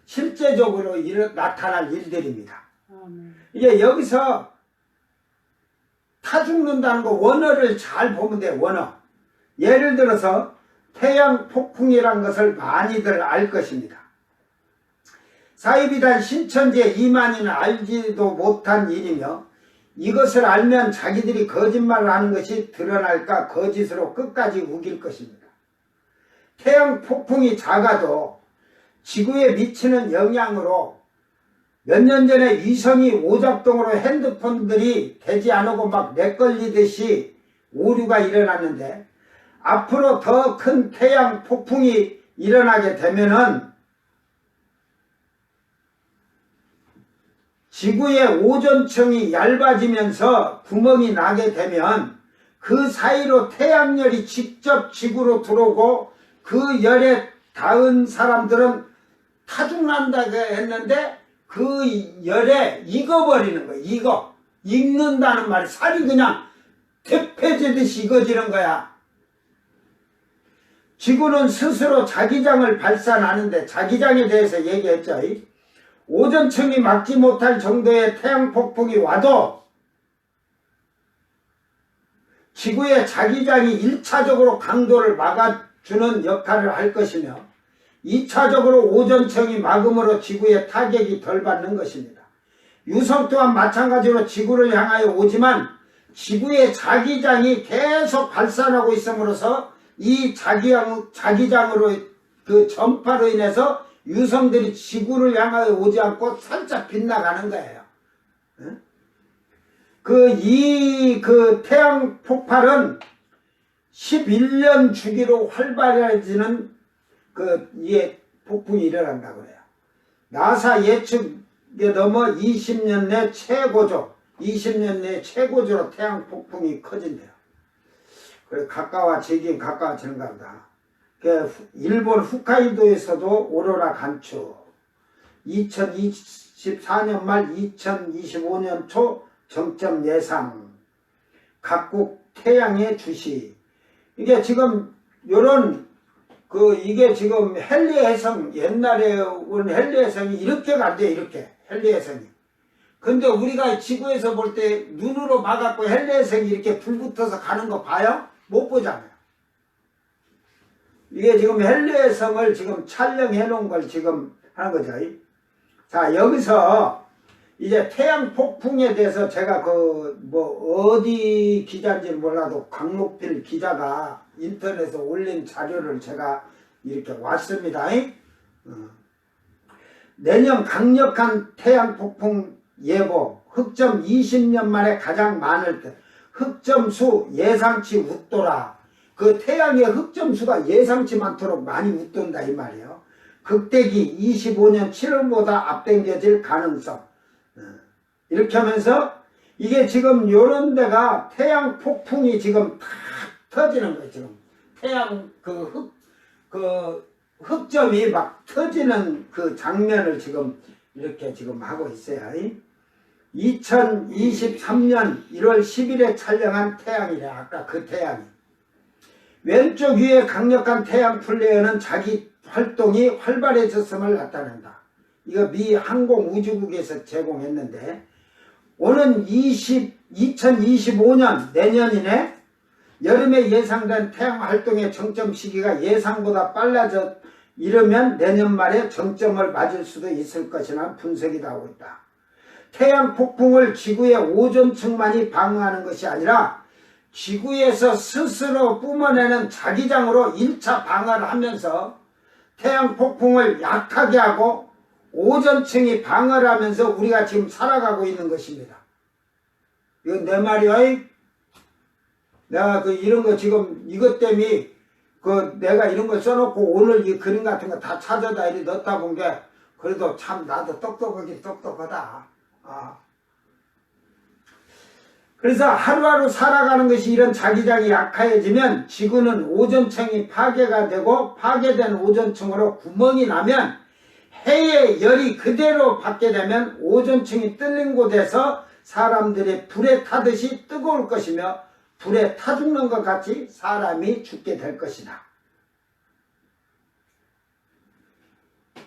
실제적으로 나타날 일들입니다. 이게 여기서 타 죽는다는 거 원어를 잘 보면 돼. 원어. 예를 들어서 태양 폭풍이란 것을 많이들 알 것입니다. 사이비단 신천지의 이만희는 알지도 못한 일이며 이것을 알면 자기들이 거짓말을 하는 것이 드러날까 거짓으로 끝까지 우길 것입니다. 태양 폭풍이 작아도 지구에 미치는 영향으로 몇 년 전에 위성이 오작동으로 핸드폰들이 되지 않고 막 렉걸리듯이 오류가 일어났는데 앞으로 더 큰 태양 폭풍이 일어나게 되면은 지구의 오존층이 얇아지면서 구멍이 나게 되면 그 사이로 태양열이 직접 지구로 들어오고 그 열에 닿은 사람들은 타죽난다고 했는데 그 열에 익어버리는 거야. 익는다는 말이 살이 그냥 대패지듯이 익어지는 거야. 지구는 스스로 자기장을 발산하는데 자기장에 대해서 얘기했죠. 오존층이 막지 못할 정도의 태양 폭풍이 와도 지구의 자기장이 1차적으로 강도를 막아주는 역할을 할 것이며 2차적으로 오존층이 막음으로 지구에 타격이 덜 받는 것입니다. 유성 또한 마찬가지로 지구를 향하여 오지만 지구의 자기장이 계속 발산하고 있음으로써 이 자기장으로 그 전파로 인해서 유성들이 지구를 향하여 오지 않고 살짝 빗나가는 거예요. 그 태양 폭발은 11년 주기로 활발해지는 이게 폭풍이 일어난다고 그래요. 나사 예측에 넘어 20년 내 최고조, 20년 내 최고조로 태양 폭풍이 커진대요. 그래 가까워지긴 가까워지는가 보다. 일본 홋카이도에서도 오로라 간추, 2024년 말 2025년 초 정점 예상, 각국 태양의 주시. 이게 지금 요런 이게 지금 헨리 해성, 옛날에 온 헨리 해성이 이렇게 간대. 이렇게 헨리 해성이. 근데 우리가 지구에서 볼 때 눈으로 봐갖고 헨리 해성이 이렇게 불 붙어서 가는 거 봐요? 못 보잖아요. 이게 지금 헨리의 성을 지금 촬영해 놓은 걸 지금 하는 거죠. 자, 여기서 이제 태양 폭풍에 대해서 제가 어디 기자인지는 몰라도 강록필 기자가 인터넷에 올린 자료를 제가 이렇게 왔습니다. 내년 강력한 태양 폭풍 예보, 흑점 20년 만에 가장 많을 때, 흑점수 예상치 웃도라. 그 태양의 흑점수가 예상치 많도록 많이 웃돈다 이 말이에요. 극대기 25년 7월보다 앞당겨질 가능성. 이렇게 하면서 이게 지금 요런 데가 태양 폭풍이 지금 탁 터지는 거예요. 지금 태양 흑점이 막 터지는 그 장면을 지금 이렇게 지금 하고 있어요. 2023년 1월 10일에 촬영한 태양이래. 아까 그 태양이. 왼쪽 위에 강력한 태양 플레이어는 자기 활동이 활발해졌음을 나타낸다. 이거 미 항공우주국에서 제공했는데 오는 2025년 내년이네. 여름에 예상된 태양 활동의 정점 시기가 예상보다 빨라져 이르면 내년 말에 정점을 맞을 수도 있을 것이라는 분석이 나오고 있다. 태양 폭풍을 지구의 오존층만이 방어하는 것이 아니라 지구에서 스스로 뿜어내는 자기장으로 1차 방어를 하면서 태양 폭풍을 약하게 하고 오존층이 방어를 하면서 우리가 지금 살아가고 있는 것입니다. 이건 내 말이야. 내가 이런 거 지금 이것 때문에 내가 이런 거 써놓고 오늘 이 그림 같은 거 다 찾아다 이리 넣었다 본 게 그래도 참 나도 똑똑하긴 똑똑하다. 그래서 하루하루 살아가는 것이 이런 자기장이 약해지면 지구는 오존층이 파괴가 되고 파괴된 오존층으로 구멍이 나면 해의 열이 그대로 받게 되면 오존층이 뚫린 곳에서 사람들이 불에 타듯이 뜨거울 것이며 불에 타 죽는 것 같이 사람이 죽게 될 것이다.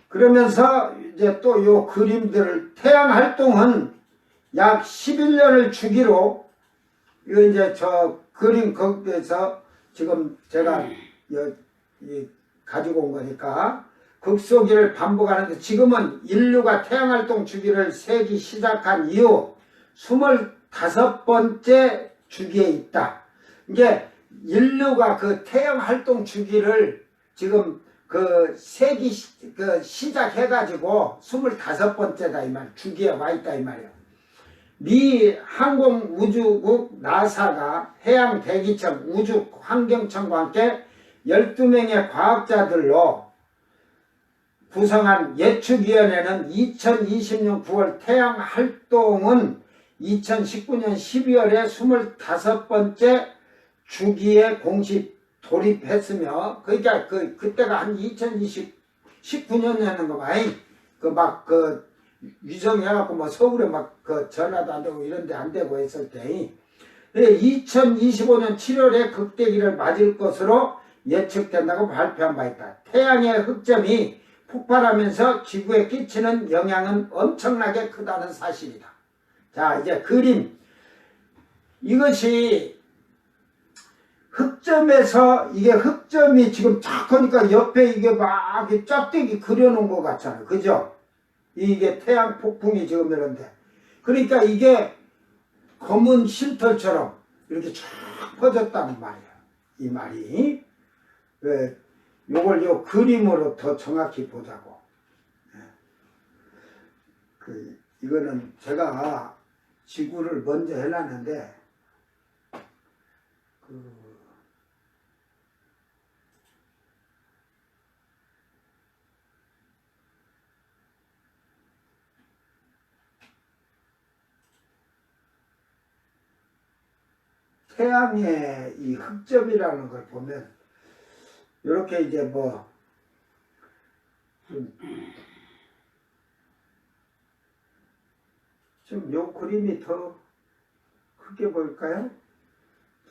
그러면서 이제 또 요 그림들을 태양 활동은 약 11년을 주기로 이거 이제 저 그림 거기에서 지금 제가 가지고 온 거니까 극소기를 반복하는데 지금은 인류가 태양활동 주기를 세기 시작한 이후 25번째 주기에 있다. 이게 인류가 그 태양활동 주기를 지금 그 세기 그 시작해가지고 25번째다 이 말, 주기에 와 있다 이 말이에요. 미 항공우주국 나사가 해양대기청 우주환경청과 함께 12명의 과학자들로 구성한 예측위원회는 2020년 9월 태양활동은 2019년 12월에 25번째 주기에 공식 돌입했으며, 그러니까 그때가 한 2019년이라는 거 많이 위성해갖고 뭐 서울에 전화도 안 되고 이런 데 안 되고 했을 때 2025년 7월에 극대기를 맞을 것으로 예측된다고 발표한 바 있다. 태양의 흑점이 폭발하면서 지구에 끼치는 영향은 엄청나게 크다는 사실이다. 자, 이제 그림. 이것이 흑점에서, 이게 흑점이 지금 쫙 하니까 옆에 이게 막 짝대기 그려놓은 것 같잖아요. 그죠? 이게 태양 폭풍이 지금 이런데. 그러니까 이게 검은 쉼털처럼 이렇게 쫙 퍼졌다는 말이야. 이 말이. 요걸 요 그림으로 더 정확히 보자고. 이거는 제가 지구를 먼저 해놨는데, 태양의 이 흑점이라는 걸 보면, 이렇게 이제 좀 요 그림이 더 크게 보일까요?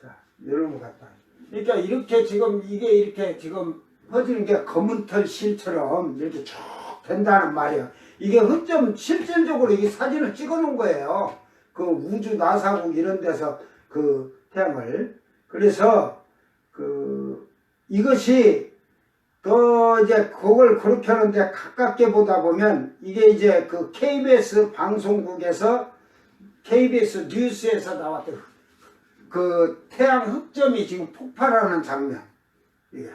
자, 이런 것 같다. 그러니까 이렇게 지금 이게 이렇게 지금 퍼지는 게 검은 털 실처럼 이렇게 쭉 된다는 말이에요. 이게 흑점 실질적으로 이 사진을 찍어 놓은 거예요. 그 우주 나사국 이런 데서 그 태양을. 그래서 이것이 또 이제 그걸 그렇게 하는데 가깝게 보다 보면 이게 이제 그 KBS 방송국에서 KBS 뉴스에서 나왔던 그 태양 흑점이 지금 폭발하는 장면. 이게.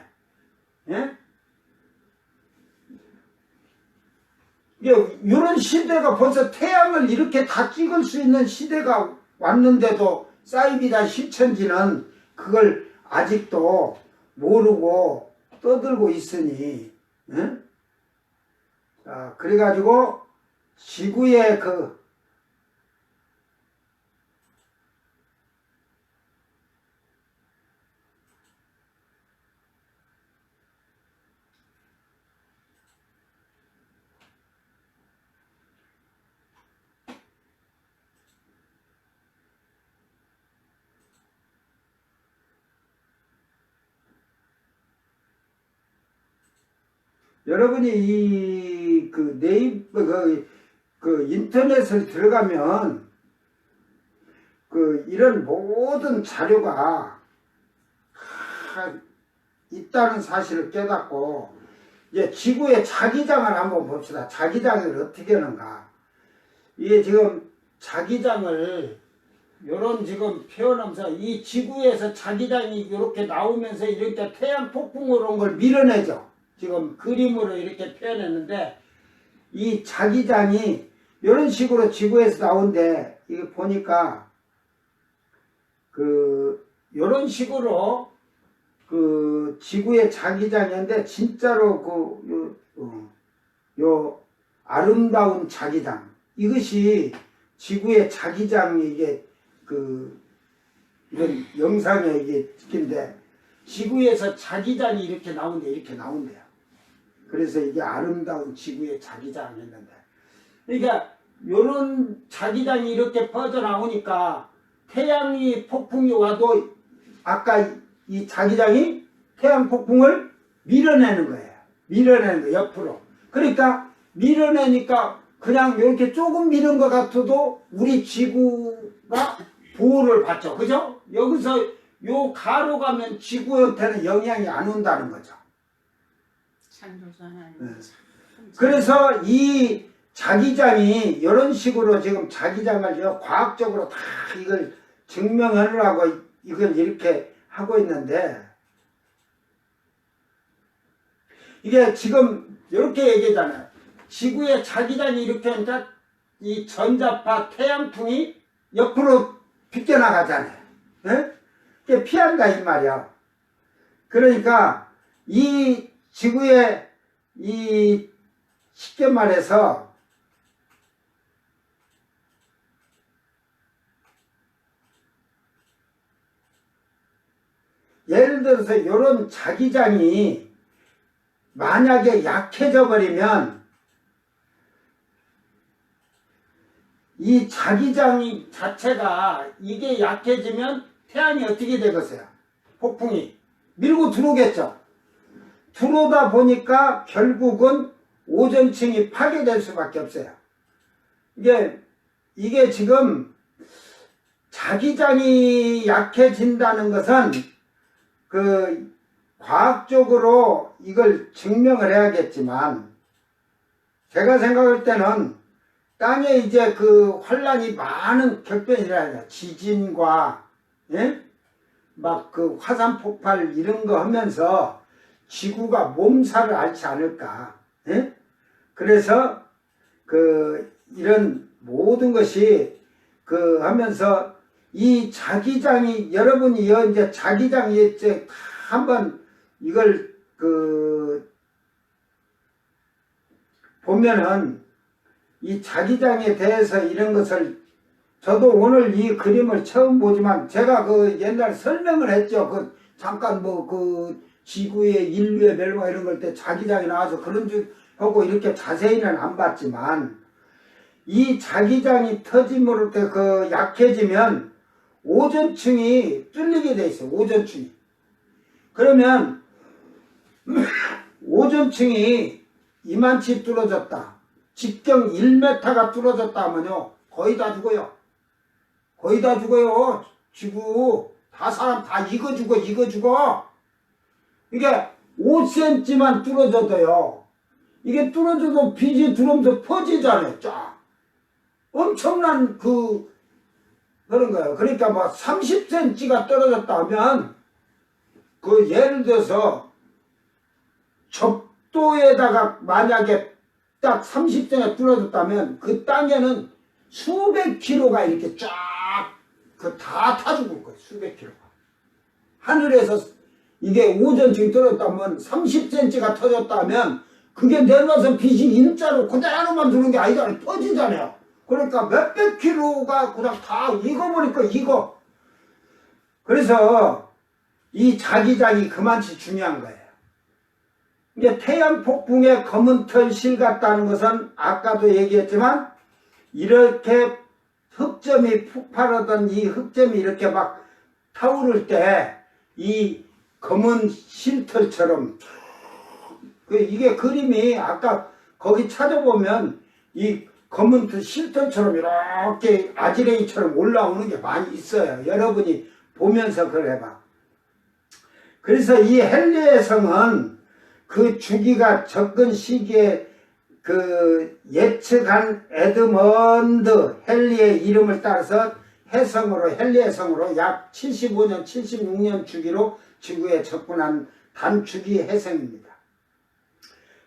예? 이런 시대가 벌써 태양을 이렇게 다 찍을 수 있는 시대가 왔는데도 사이비다 시천지는 그걸 아직도 모르고 떠들고 있으니, 응? 자, 그래가지고 지구의 여러분이 네이버 인터넷을 들어가면 이런 모든 자료가 있다는 사실을 깨닫고 이제 지구의 자기장을 한번 봅시다. 자기장을 어떻게 하는가. 이게 지금 자기장을 요런 지금 표현하면서 이 지구에서 자기장이 이렇게 나오면서 이렇게 태양 폭풍으로 온 걸 밀어내죠. 지금 그림으로 이렇게 표현했는데 이 자기장이 이런 식으로 지구에서 나온데 이거 보니까 이런 식으로 지구의 자기장인데 진짜로 요 아름다운 자기장, 이것이 지구의 자기장이 이게 이런 영상에 이게 찍힌데 지구에서 자기장이 이렇게 나온대요. 그래서 이게 아름다운 지구의 자기장이 있는데, 그러니까 요런 자기장이 이렇게 퍼져나오니까 태양이 폭풍이 와도 아까 이 자기장이 태양 폭풍을 밀어내는 거예요. 밀어내는 거 옆으로. 그러니까 밀어내니까 그냥 이렇게 조금 미는 것 같아도 우리 지구가 보호를 받죠. 그죠? 여기서 요 가로 가면 지구한테는 영향이 안 온다는 거죠. 창조주 하나님. 네. 그래서 이 자기장이 이런 식으로 지금 자기장을 과학적으로 다 이걸 증명하려고 이걸 이렇게 하고 있는데, 이게 지금 이렇게 얘기하잖아요. 지구의 자기장이 이렇게 하니까 이 전자파 태양풍이 옆으로 비껴나가잖아요. 네? 이게 피한다 이 말이야. 그러니까 이 지구의 이 쉽게 말해서 예를 들어서 이런 자기장이 만약에 약해져 버리면 이 자기장 자체가 이게 약해지면 태양이 어떻게 되겠어요? 폭풍이 밀고 들어오겠죠. 들어오다 보니까 결국은 오존층이 파괴될 수밖에 없어요. 이게 지금 자기장이 약해진다는 것은 그 과학적으로 이걸 증명을 해야겠지만, 제가 생각할 때는 땅에 이제 그 혼란이 많은 격변이 일어나요. 지진과 예? 막 그 화산 폭발 이런 거 하면서 지구가 몸살을 앓지 않을까. 예? 그래서 그 이런 모든 것이 그 하면서 이 자기장이 여러분이 이제 자기장이 이제 한번 이걸 그 보면은 이 자기장에 대해서 이런 것을 저도 오늘 이 그림을 처음 보지만 제가 그 옛날에 설명을 했죠. 그 잠깐 뭐 그 지구의 인류의 멸망 이런 걸 때 자기장이 나와서 그런 줄 하고 이렇게 자세히는 안 봤지만, 이 자기장이 터짐으로 때 그 약해지면 오존층이 뚫리게 돼 있어요. 오존층이. 그러면 오존층이 이만치 뚫어졌다. 직경 1m가 뚫어졌다 하면요. 거의 다 죽어요. 거의 다 죽어요. 지구. 다 사람 다 익어 죽어. 이게 5cm만 뚫어져도요. 이게 뚫어져도 빛이 들어오면서 퍼지잖아요. 쫙. 엄청난 그런 거예요. 그러니까 뭐 30cm가 떨어졌다 하면 그 예를 들어서 적도에다가 만약에 딱 30cm가 뚫어졌다면 그 땅에는 수백 킬로가 이렇게 쫙 그 다 타 죽을 거예요. 수백 킬로가. 하늘에서 이게 오존층이 떨어졌다면 30cm가 터졌다면 그게 내려와서 빛이 일자로 그대로만 두는 게 아니잖아요. 퍼지잖아요. 그러니까 몇백 킬로가 그냥 다 익어버리니까 익어. 그래서 이 자기장이 그만치 중요한 거예요. 이제 태양 폭풍의 검은 털 실 같다는 것은 아까도 얘기했지만, 이렇게 흑점이 폭발하던 이 흑점이 이렇게 막 타오를 때 이 검은 실털처럼 이게 그림이 아까 거기 찾아보면 이 검은 그 실털처럼 이렇게 아지레이처럼 올라오는 게 많이 있어요. 여러분이 보면서 그걸 해봐. 그래서 이 헨리의 성은 그 주기가 접근 시기에 그 예측한 에드먼드 헨리의 이름을 따라서 헨리의 성으로 약 75년, 76년 주기로 지구에 접근한 단주기 해성입니다.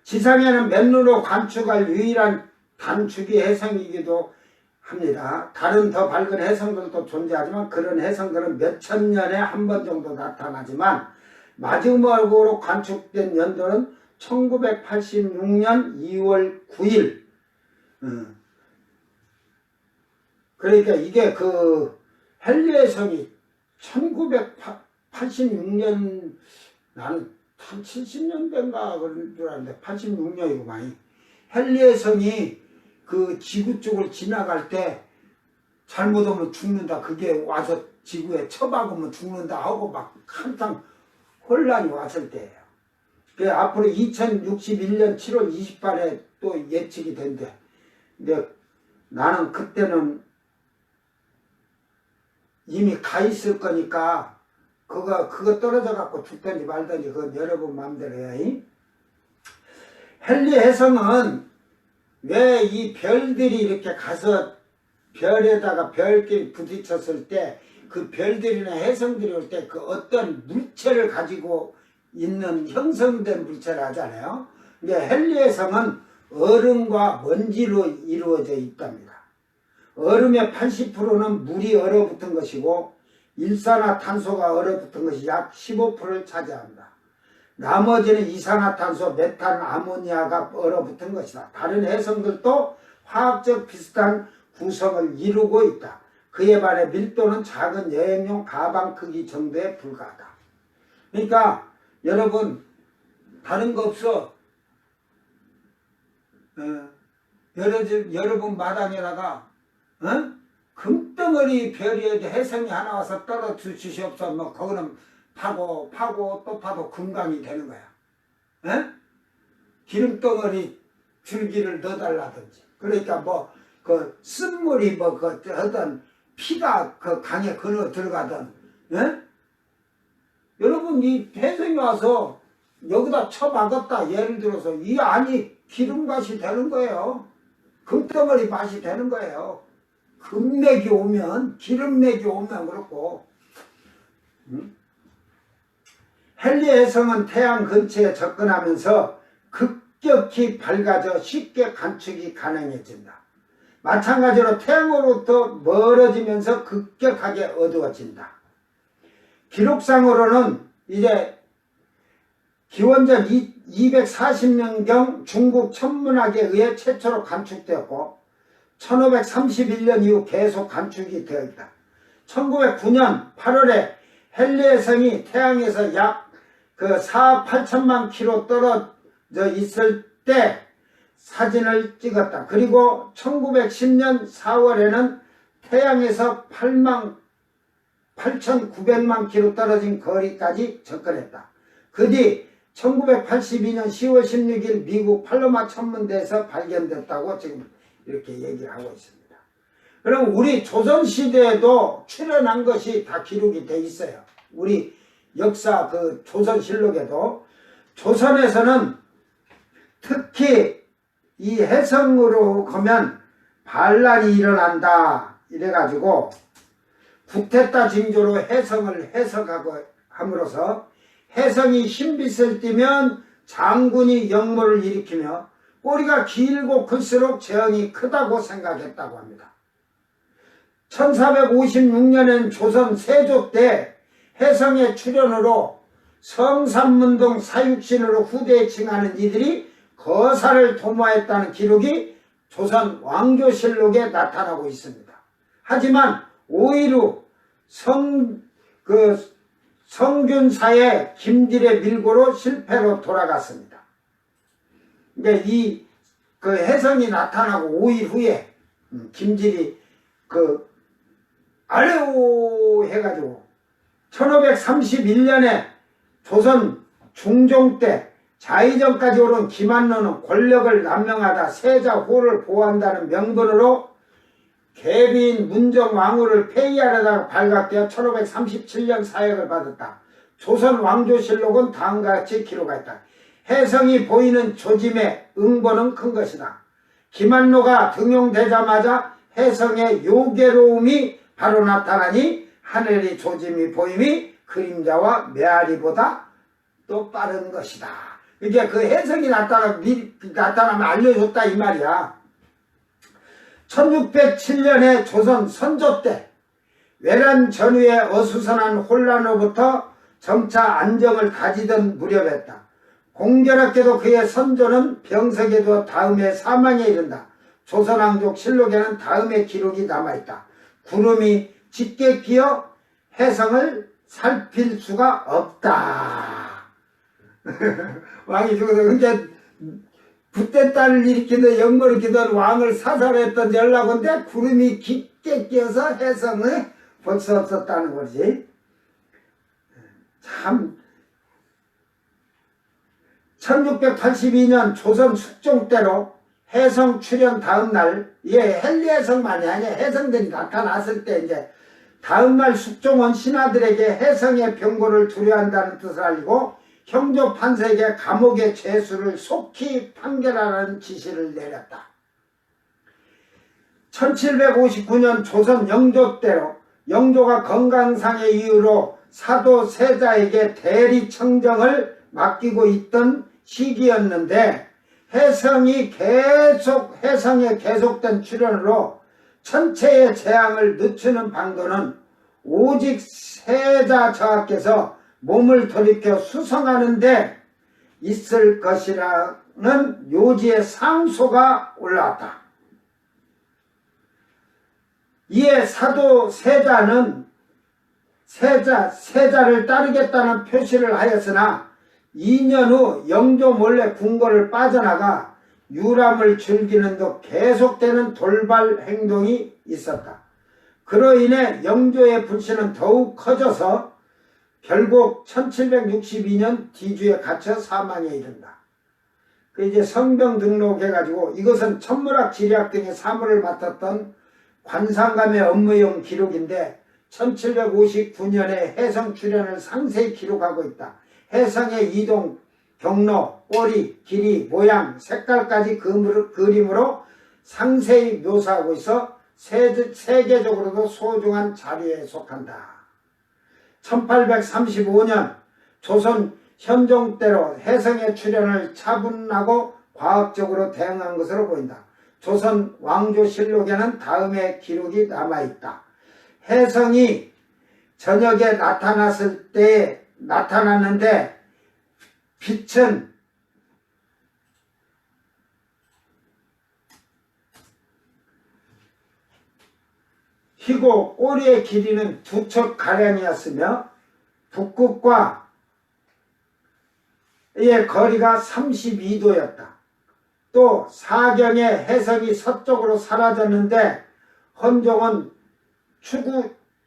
지상에는 맨눈으로 관측할 유일한 단주기 해성이기도 합니다. 다른 더 밝은 해성들도 존재하지만 그런 해성들은 몇천 년에 한 번 정도 나타나지만 마지막으로 관측된 연도는 1986년 2월 9일. 그러니까 이게 그 헨리의 성이 1986년, 나는 한 70년대인가 그런 줄 알았는데 86년이구만. 헨리의 성이 그 지구 쪽을 지나갈 때 잘못하면 죽는다. 그게 와서 지구에 처박으면 죽는다 하고 막 한창 혼란이 왔을 때예요. 그 앞으로 2061년 7월 28일에 또 예측이 된대. 근데 나는 그때는 이미 가 있을 거니까 그거 떨어져 갖고 죽든지 말든지 그건 여러분 마음대로야. 헨리 혜성은 왜 이 별들이 이렇게 가서 별에다가 별끼리 부딪혔을 때 그 별들이나 혜성들이 올 때 그 어떤 물체를 가지고 있는 형성된 물체를 하잖아요. 근데 헨리 혜성은 얼음과 먼지로 이루어져 있답니다. 얼음의 80%는 물이 얼어붙은 것이고 일산화탄소가 얼어붙은 것이 약 15%를 차지합니다. 나머지는 이산화탄소, 메탄, 아모니아가 얼어붙은 것이다. 다른 혜성들도 화학적 비슷한 구성을 이루고 있다. 그에 반해 밀도는 작은 여행용 가방 크기 정도에 불과하다. 그러니까 여러분 다른 거 없어. 여러분 마당에다가 금덩어리 별이 혜성이 하나 와서 떨어져 주시옵소서. 뭐 거기는 파고 또 파도 금강이 되는 거야. 기름덩어리 줄기를 넣어달라든지. 그러니까 뭐 그 쓴물이 뭐 그 어떤 피가 그 강에 걸어 들어가든. 여러분 이 혜성이 와서 여기다 쳐박았다. 예를 들어서 이 안이 기름밭이 되는 거예요. 금덩어리 맛이 되는 거예요. 금맥이 오면 기름맥이 오면 그렇고. 헨리 혜성은 태양 근처에 접근하면서 급격히 밝아져 쉽게 관측이 가능해진다. 마찬가지로 태양으로부터 멀어지면서 급격하게 어두워진다. 기록상으로는 이제 기원전 240년경 중국 천문학에 의해 최초로 관측되었고 1531년 이후 계속 관측이 되어 있다. 1909년 8월에 헨리 혜성이 태양에서 약 4억 8천만 킬로 떨어져 있을 때 사진을 찍었다. 그리고 1910년 4월에는 태양에서 8만 8,900만 킬로 떨어진 거리까지 접근했다. 그 뒤 1982년 10월 16일 미국 팔로마 천문대에서 발견됐다고 지금 이렇게 얘기를 하고 있습니다. 그럼 우리 조선시대에도 출현한 것이 다 기록이 돼 있어요. 우리 역사 그 조선실록에도 조선에서는 특히 이 혜성으로 가면 반란이 일어난다 이래가지고 구테타 징조로 혜성을 해석하고 함으로써 혜성이 흰빛을 띠면 장군이 역모를 일으키며 꼬리가 길고 클수록 재앙이 크다고 생각했다고 합니다. 1456년엔 조선 세조 때 혜성의 출현으로 성삼문동 사육신으로 후대에 칭하는 이들이 거사를 도모했다는 기록이 조선 왕조실록에 나타나고 있습니다. 하지만 5일 후 성균사의 김딜의 밀고로 실패로 돌아갔습니다. 그러니까 이 혜성이 나타나고 5일 후에 김딜이 아레오 해가지고 1531년에 조선 중종 때 자의정까지 오른 김한로는 권력을 남용하다 세자호를 보호한다는 명분으로 계비인 문정왕후를 폐위하려다가 발각되어 1537년 사역을 받았다. 조선 왕조실록은 다음과 같이 기록하였다. 혜성이 보이는 조짐의 응보는 큰 것이다. 김한로가 등용되자마자 혜성의 요괴로움이 바로 나타나니 하늘의 조짐이 보임이 그림자와 메아리보다 또 빠른 것이다. 이게 그 혜성이 나타나면 알려줬다 이 말이야. 1607년에 조선 선조 때 외란 전후에 어수선한 혼란으로부터 점차 안정을 다지던 무렵이었다. 공교롭게도 그의 선조는 병석에 두어 다음에 사망에 이른다. 조선왕족 실록에는 다음의 기록이 남아있다. 구름이 짙게 끼어 혜성을 살필 수가 없다. 왕이 죽어서 그러니까 붓대딸을 일으키던 역모를 일으키던 왕을 사살했던 연락인데 구름이 깊게 끼어서 혜성을 볼 수 없었다는 거지. 참 1682년 조선 숙종 때로 혜성 출현 다음 날, 이게 헨리 혜성만이 아니야. 혜성들이 나타났을 때 이제 다음날 숙종은 신하들에게 혜성의 병고를 두려워한다는 뜻을 알리고 형조 판사에게 감옥의 죄수를 속히 판결하라는 지시를 내렸다. 1759년 조선 영조 때로 영조가 건강상의 이유로 사도 세자에게 대리 청정을 맡기고 있던 시기였는데 혜성의 계속된 출연으로 천체의 재앙을 늦추는 방도는 오직 세자 저하께서 몸을 돌이켜 수성하는 데 있을 것이라는 요지의 상소가 올라왔다. 이에 사도 세자는 세자를 따르겠다는 표시를 하였으나 2년 후 영조 몰래 궁궐을 빠져나가 유람을 즐기는 등 계속되는 돌발 행동이 있었다. 그로 인해 영조의 불신은 더욱 커져서 결국 1762년 뒤주에 갇혀 사망에 이른다. 그 이제 성병 등록해가지고 이것은 천문학, 지리학 등의 사물을 맡았던 관상감의 업무용 기록인데 1759년에 혜성 출현을 상세히 기록하고 있다. 혜성의 이동, 경로, 꼬리, 길이, 모양, 색깔까지 그림으로 상세히 묘사하고 있어 세계적으로도 소중한 자료에 속한다. 1835년 조선 현종 때로 혜성의 출현을 차분하고 과학적으로 대응한 것으로 보인다. 조선 왕조실록에는 다음의 기록이 남아있다. 혜성이 저녁에 나타났는데 빛은 희고 꼬리의 길이는 2척 가량이었으며 북극과 의 거리가 32도였다. 또 사경에 혜성이 서쪽으로 사라졌는데 헌종은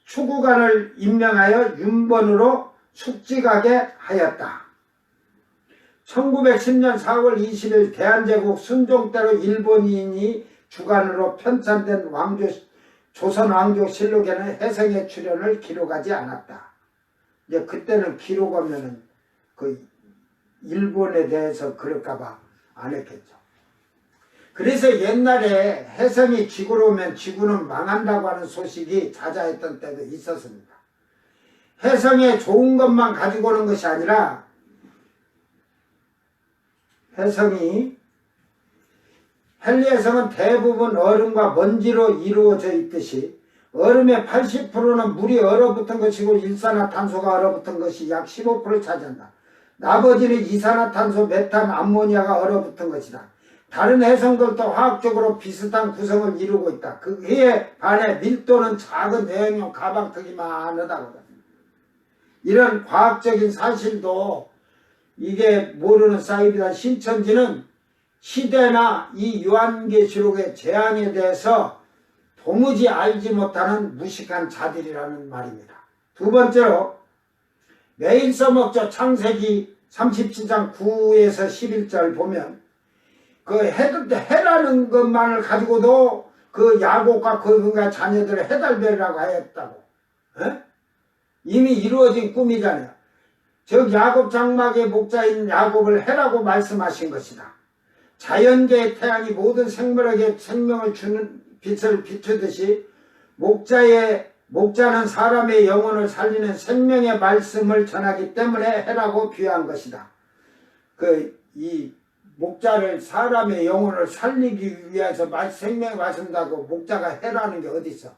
추구관을 임명하여 윤번으로 숙직하게 하였다. 1910년 4월 20일 대한제국 순종 때로 일본인이 주관으로 편찬된 조선 왕조실록에는 혜성의 출현을 기록하지 않았다. 이제 그때는 기록하면은 그 일본에 대해서 그럴까봐 안 했겠죠. 그래서 옛날에 혜성이 지구로 오면 지구는 망한다고 하는 소식이 자자했던 때도 있었습니다. 혜성에 좋은 것만 가지고 오는 것이 아니라 헨리혜성은 대부분 얼음과 먼지로 이루어져 있듯이 얼음의 80%는 물이 얼어붙은 것이고 일산화탄소가 얼어붙은 것이 약 15%를 차지한다. 나머지는 이산화탄소, 메탄, 암모니아가 얼어붙은 것이다. 다른 해성들도 화학적으로 비슷한 구성을 이루고 있다. 그에 반해 밀도는 작은 여행용 가방 크기만 하다거든. 이런 과학적인 사실도 이게 모르는 사이비다. 신천지는 시대나 이 요한계시록의 재앙에 대해서 도무지 알지 못하는 무식한 자들이라는 말입니다. 두 번째로 매일 써먹죠. 창세기 37장 9에서 11절 보면 그 해라는 것만을 가지고도 그 야곱과 그가 자녀들을 해달별이라고 하였다고. 에? 이미 이루어진 꿈이잖아요. 즉 야곱 장막의 목자인 야곱을 해라고 말씀하신 것이다. 자연계의 태양이 모든 생물에게 생명을 주는 빛을 비추듯이 목자는 사람의 영혼을 살리는 생명의 말씀을 전하기 때문에 해라고 비유한 것이다. 이 목자를 사람의 영혼을 살리기 위해서 생명의 말씀다고 목자가 해라는 게 어디 있어?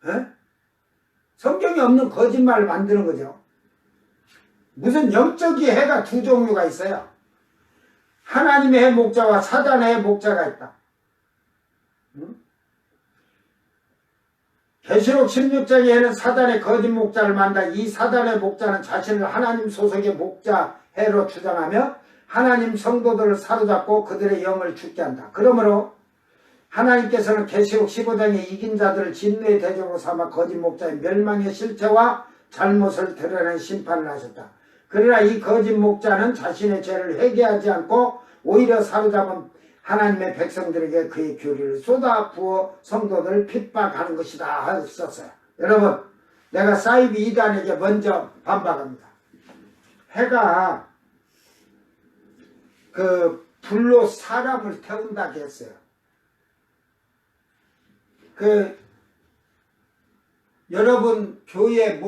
에? 성경에 없는 거짓말을 만드는 거죠. 무슨 영적인 해가 두 종류가 있어요. 하나님의 해 목자와 사단의 해 목자가 있다. 계시록 16장에는 사단의 거짓 목자를 만나 이 사단의 목자는 자신을 하나님 소속의 목자 해로 주장하며 하나님 성도들을 사로잡고 그들의 영을 죽게 한다. 그러므로 하나님께서는 계시록 15장에 이긴 자들을 진노의 대적으로 삼아 거짓 목자의 멸망의 실체와 잘못을 드러내는 심판을 하셨다. 그러나 이 거짓 목자는 자신의 죄를 회개하지 않고 오히려 사로잡은 하나님의 백성들에게 그의 교리를 쏟아 부어 성도들을 핍박하는 것이다 하셨어요. 여러분, 내가 사이비 이단에게 먼저 반박합니다. 해가 그 불로 사람을 태운다고 했어요. 여러분 교회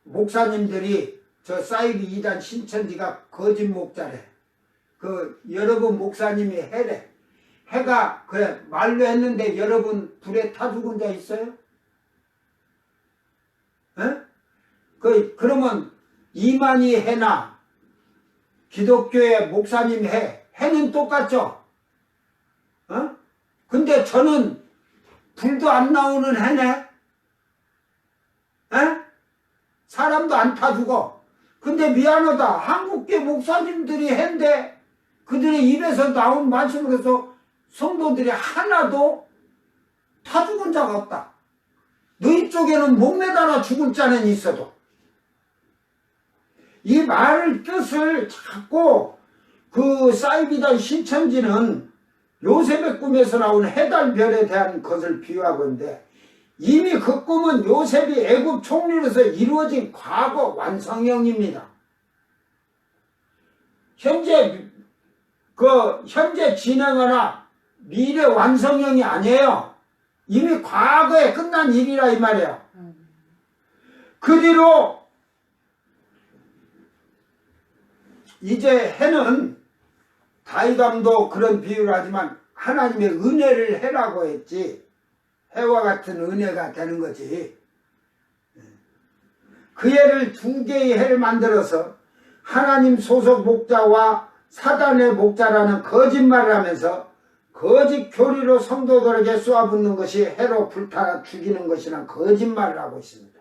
목사님들이 저 사이비 이단 신천지가 거짓 목자래. 여러분 목사님이 해래. 해가 그래 말로 했는데 여러분 불에 타 죽은 자 있어요? 에? 그러면 이만희 해나 기독교의 목사님 해는 똑같죠? 근데 저는 불도 안 나오는 해네? 에? 사람도 안 타주고. 근데 미안하다. 한국계 목사님들이 해인데 그들의 입에서 나온 말씀을 해서 성도들이 하나도 타 죽은 자가 없다. 너희 쪽에는 목매달아 죽을 자는 있어도. 이 말을 뜻을 자꾸 그 사이비단 신천지는 요셉의 꿈에서 나온 해달별에 대한 것을 비유하고 있는데 이미 그 꿈은 요셉이 애굽 총리로서 이루어진 과거 완성형입니다. 현재 진행하나 미래 완성형이 아니에요. 이미 과거에 끝난 일이라 이 말이에요. 그 뒤로 이제 해는 다이감도 그런 비유를 하지만 하나님의 은혜를 해라고 했지 해와 같은 은혜가 되는 거지. 그 해를 두 개의 해를 만들어서 하나님 소속 목자와 사단의 목자라는 거짓말을 하면서 거짓 교리로 성도들에게 쏘아붙는 것이 해로 불타 죽이는 것이란 거짓말을 하고 있습니다.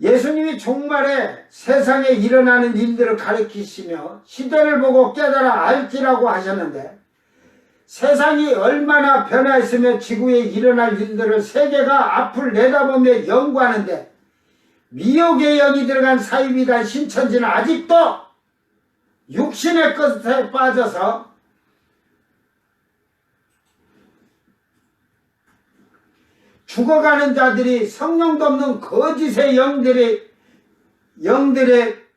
예수님이 종말에 세상에 일어나는 일들을 가르치시며 시대를 보고 깨달아 알지라고 하셨는데 세상이 얼마나 변화했으며 지구에 일어날 일들을 세계가 앞을 내다보며 연구하는데 미혹의 영이 들어간 사이비단 신천지는 아직도 육신의 것에 빠져서 죽어가는 자들이 성령도 없는 거짓의 영들의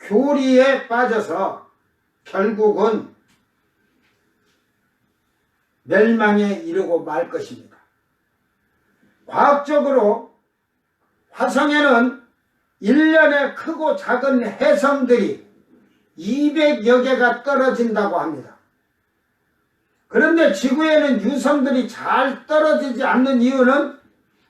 교리에 빠져서 결국은 멸망에 이르고 말 것입니다. 과학적으로 화성에는 1년에 크고 작은 해성들이 200여 개가 떨어진다고 합니다. 그런데 지구에는 유성들이 잘 떨어지지 않는 이유는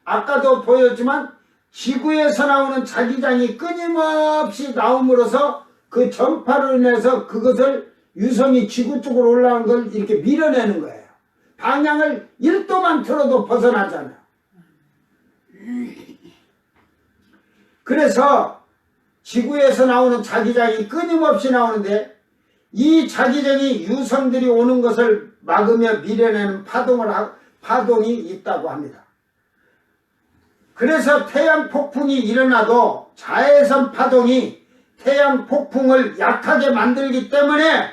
아까도 보였지만 지구에서 나오는 자기장이 끊임없이 나옴으로써 그 전파로 인해서 그것을 유성이 지구 쪽으로 올라온 걸 이렇게 밀어내는 거예요. 방향을 1도만 틀어도 벗어나잖아요. 그래서 지구에서 나오는 자기장이 끊임없이 나오는데 이 자기장이 유성들이 오는 것을 막으며 밀어내는 파동이 있다고 합니다. 그래서 태양 폭풍이 일어나도 자외선 파동이 태양 폭풍을 약하게 만들기 때문에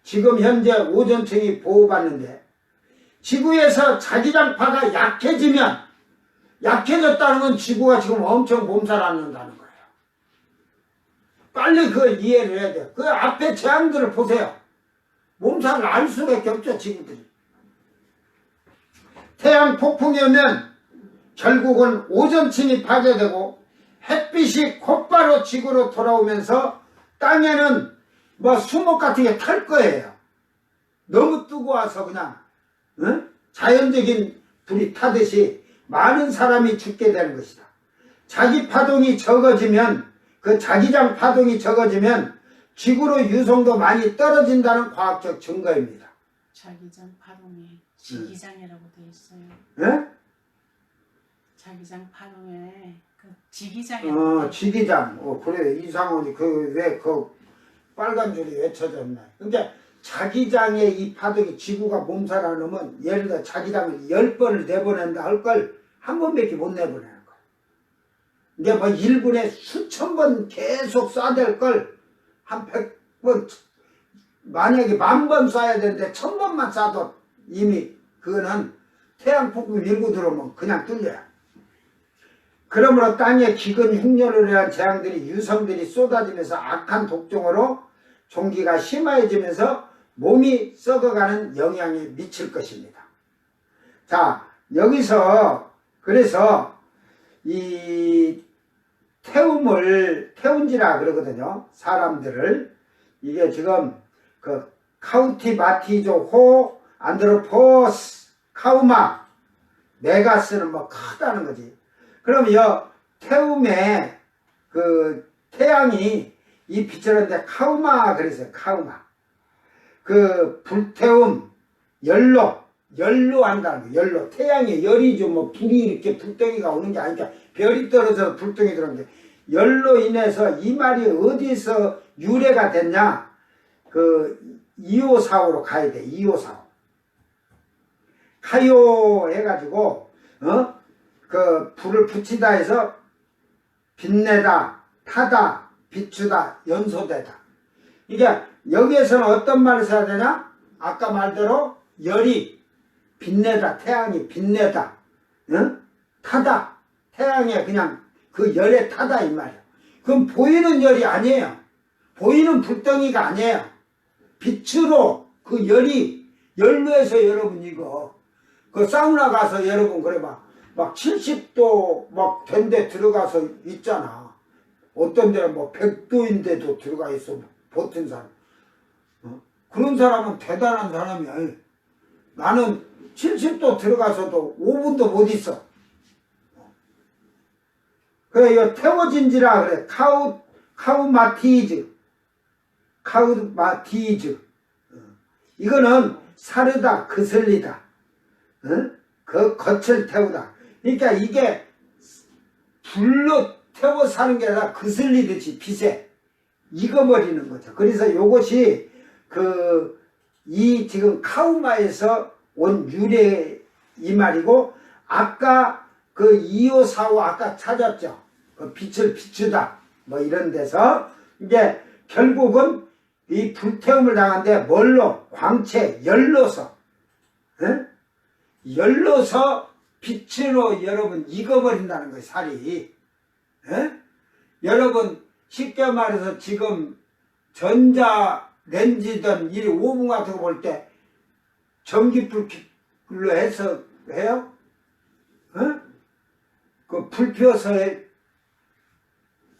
지금 현재 오존층이 보호받는데 지구에서 자기장파가 약해졌다는 건 지구가 지금 엄청 몸살 앓는다는 거예요. 빨리 그걸 이해를 해야 돼요. 그 앞에 재앙들을 보세요. 몸살을 알 수밖에 없죠, 지구들이. 태양 폭풍이 오면 결국은 오존층이 파괴되고 햇빛이 곧바로 지구로 돌아오면서 땅에는 수목 같은 게 탈 거예요. 너무 뜨거워서 그냥 자연적인 불이 타듯이 많은 사람이 죽게 되는 것이다. 자기 파동이 적어지면 그 자기장 파동이 적어지면 지구로 유성도 많이 떨어진다는 과학적 증거입니다. 자기장 파동에 지기장이라고 되어 있어요. 네? 자기장 파동에 그 지기장이라고. 지기장. 그래 이상원이 왜 빨간 줄이 왜 쳐졌나. 그러니까 자기장의 이 파동이 지구가 몸살 안 오면 예를 들어 자기장을 10번을 내보낸다 할 걸 한 번밖에 못 내보내는 거야. 이제 1분에 수천 번 계속 쏴댈 걸 한 100번 만약에 10,000번 쏴야 되는데 1000번만 쏴도 이미 그거는 태양 폭풍 밀고 들어오면 그냥 뚫려요. 그러므로 땅에 기근 흉년으로 인한 재앙들이 유성들이 쏟아지면서 악한 독종으로 종기가 심해지면서 몸이 썩어가는 영향이 미칠 것입니다. 자, 여기서 그래서 이 태운지라 그러거든요. 사람들을. 이게 지금 그 카우티마티조 호 안드로포스 카우마 메가스는 뭐 크다는 거지. 그럼 이 태움에 그 태양이 이 빛이라는데 카우마 그랬어요. 카우마. 그 불태움 열로 한다는 거. 열로. 태양의 열이죠. 뭐 불이 이렇게 불덩이가 오는 게 아니니까 별이 떨어져서 불덩이 들어오는 게 열로 인해서 이 말이 어디서 유래가 됐냐? 그 254호로 가야 돼. 254호. 카요 해가지고 그 불을 붙이다 해서 빛내다, 타다, 비추다, 연소되다. 이게 여기에서는 어떤 말을 써야 되냐? 아까 말대로 열이 빛내다, 태양이 빛내다, 타다, 태양에 그냥 그 열에 타다 이 말이에요. 그건 보이는 열이 아니에요. 보이는 불덩이가 아니에요. 빛으로 그 열로 해서 여러분 이거 그 사우나 가서 여러분 그래봐 막 70도 막 된데 들어가서 있잖아. 어떤 데는 뭐 100도인데도 들어가 있어. 버튼 사람. 그런 사람은 대단한 사람이야. 나는 70도 들어가서도 5분도 못 있어. 그래, 이거 태워진지라 그래. 카우마티즈. 이거는 사르다, 그슬리다. 그 겉을 태우다. 그러니까 이게 불로 태워 사는 게 아니라 그슬리듯이 빛에 익어버리는 거죠. 그래서 요것이 이 지금 카우마에서 온 유래 이 말이고, 아까 그 2545 아까 찾았죠. 그 빛을 비추다. 뭐 이런 데서 이제 결국은 이 불태움을 당한데 뭘로? 광채, 열로서. 열로서 빛으로 여러분 익어버린다는 거예요, 살이. 여러분, 쉽게 말해서 지금 전자렌지든 이 오븐 같은 거 볼 때 전기불로 해서 해요? 그 불 피워서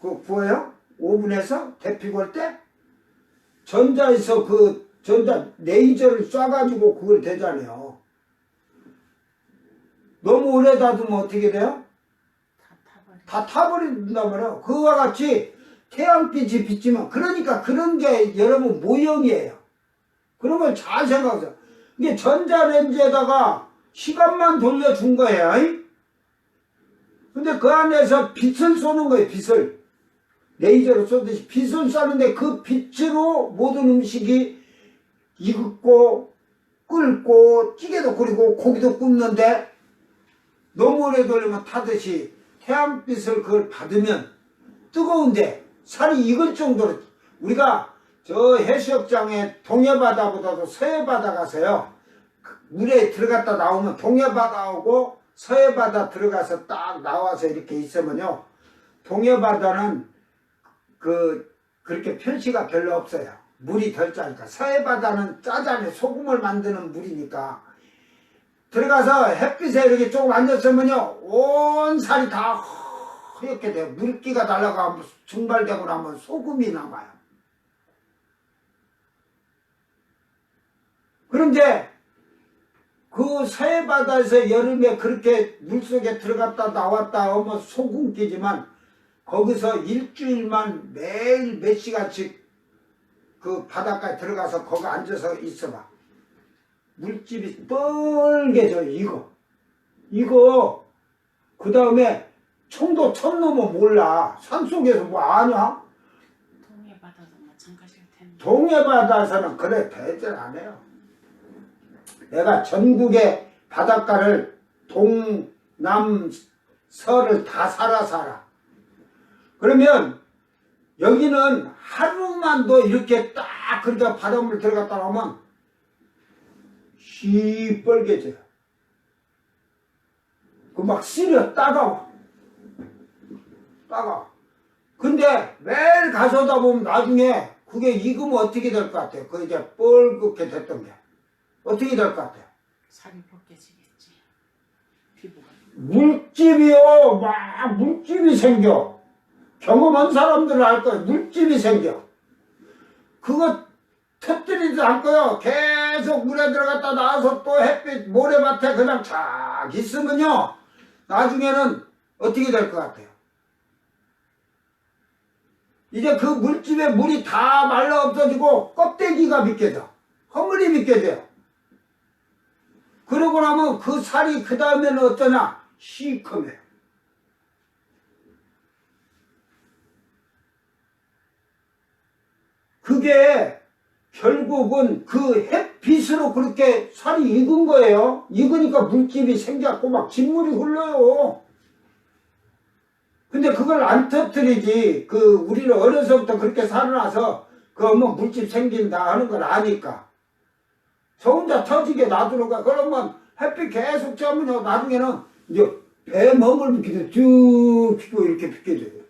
그 구워요? 오븐에서 데피고 할 때? 전자에서 전자 레이저를 쏴가지고 그걸 되잖아요. 너무 오래 놔두면 어떻게 돼요? 다 타버린단 말이에요. 그와 같이 태양빛이 비치면, 그러니까 그런 게 여러분 모형이에요. 그런 걸 잘 생각하세요. 이게 전자레인지에다가 시간만 돌려준 거예요. 근데 그 안에서 빛을 쏘는 거예요. 빛을. 레이저로 쏘듯이 빛을 쏘는데 그 빛으로 모든 음식이 익고 끓고 찌개도 끓이고 고기도 굽는데 너무 오래 돌리면 타듯이 태양빛을 그걸 받으면 뜨거운데 살이 익을 정도로, 우리가 저 해수욕장에 동해바다보다도 서해바다 가서요, 물에 들어갔다 나오면 동해바다하고 서해바다 들어가서 딱 나와서 이렇게 있으면요, 동해바다는 그렇게 표시가 별로 없어요. 물이 덜 짜니까. 서해바다는 짜잖아요. 소금을 만드는 물이니까. 들어가서 햇빛에 이렇게 조금 앉았으면요, 온 살이 다 허옇게 돼요. 물기가 날아가면 증발되고 나면 소금이 남아요. 그런데 그 서해바다에서 여름에 그렇게 물속에 들어갔다 나왔다 하면 소금기지만, 거기서 일주일만 매일 몇 시간씩 그 바닷가에 들어가서 거기 앉아서 있어봐. 물집이 뻘개져. 이거 그 다음에 청도 천 넘어 몰라. 산속에서 뭐 아냐? 동해바다도 마찬가지일 텐데. 동해바다에서는 그래 대절 안 해요. 내가 전국의 바닷가를 동남 서를 다 살아. 그러면 여기는 하루만도 이렇게 딱 그러니까 바닷물 들어갔다 나오면 시뻘개져요. 그 막 쓰려 따가워. 따가. 근데 매일 가서다 보면 나중에 그게 익으면 어떻게 될 것 같아요? 그 이제 뻘겋게 됐던 게 어떻게 될 것 같아요? 살이 벗겨지겠지. 피부가. 물집이요. 막 물집이 생겨. 경험한 사람들은 알 거예요. 물집이 생겨. 그거 터뜨리지 않고요. 계속 물에 들어갔다 나와서 또 햇빛 모래밭에 그냥 착 있으면요. 나중에는 어떻게 될 것 같아요? 이제 그 물집에 물이 다 말라 없어지고 껍데기가 벗겨져. 허물이 벗겨져요. 그러고 나면 그 살이 그 다음에는 어떠냐? 시커매요. 그게 결국은 그 햇빛으로 그렇게 살이 익은 거예요. 익으니까 물집이 생겼고 막 진물이 흘러요. 근데 그걸 안 터뜨리지. 우리는 어려서부터 그렇게 살아나서 뭐 물집 생긴다 하는 걸 아니까. 저 혼자 터지게 놔두는 거야. 그러면 햇빛 계속 쬐면요. 나중에는 이제 배 멍을 비켜서 쭉 피고 이렇게 비켜져요.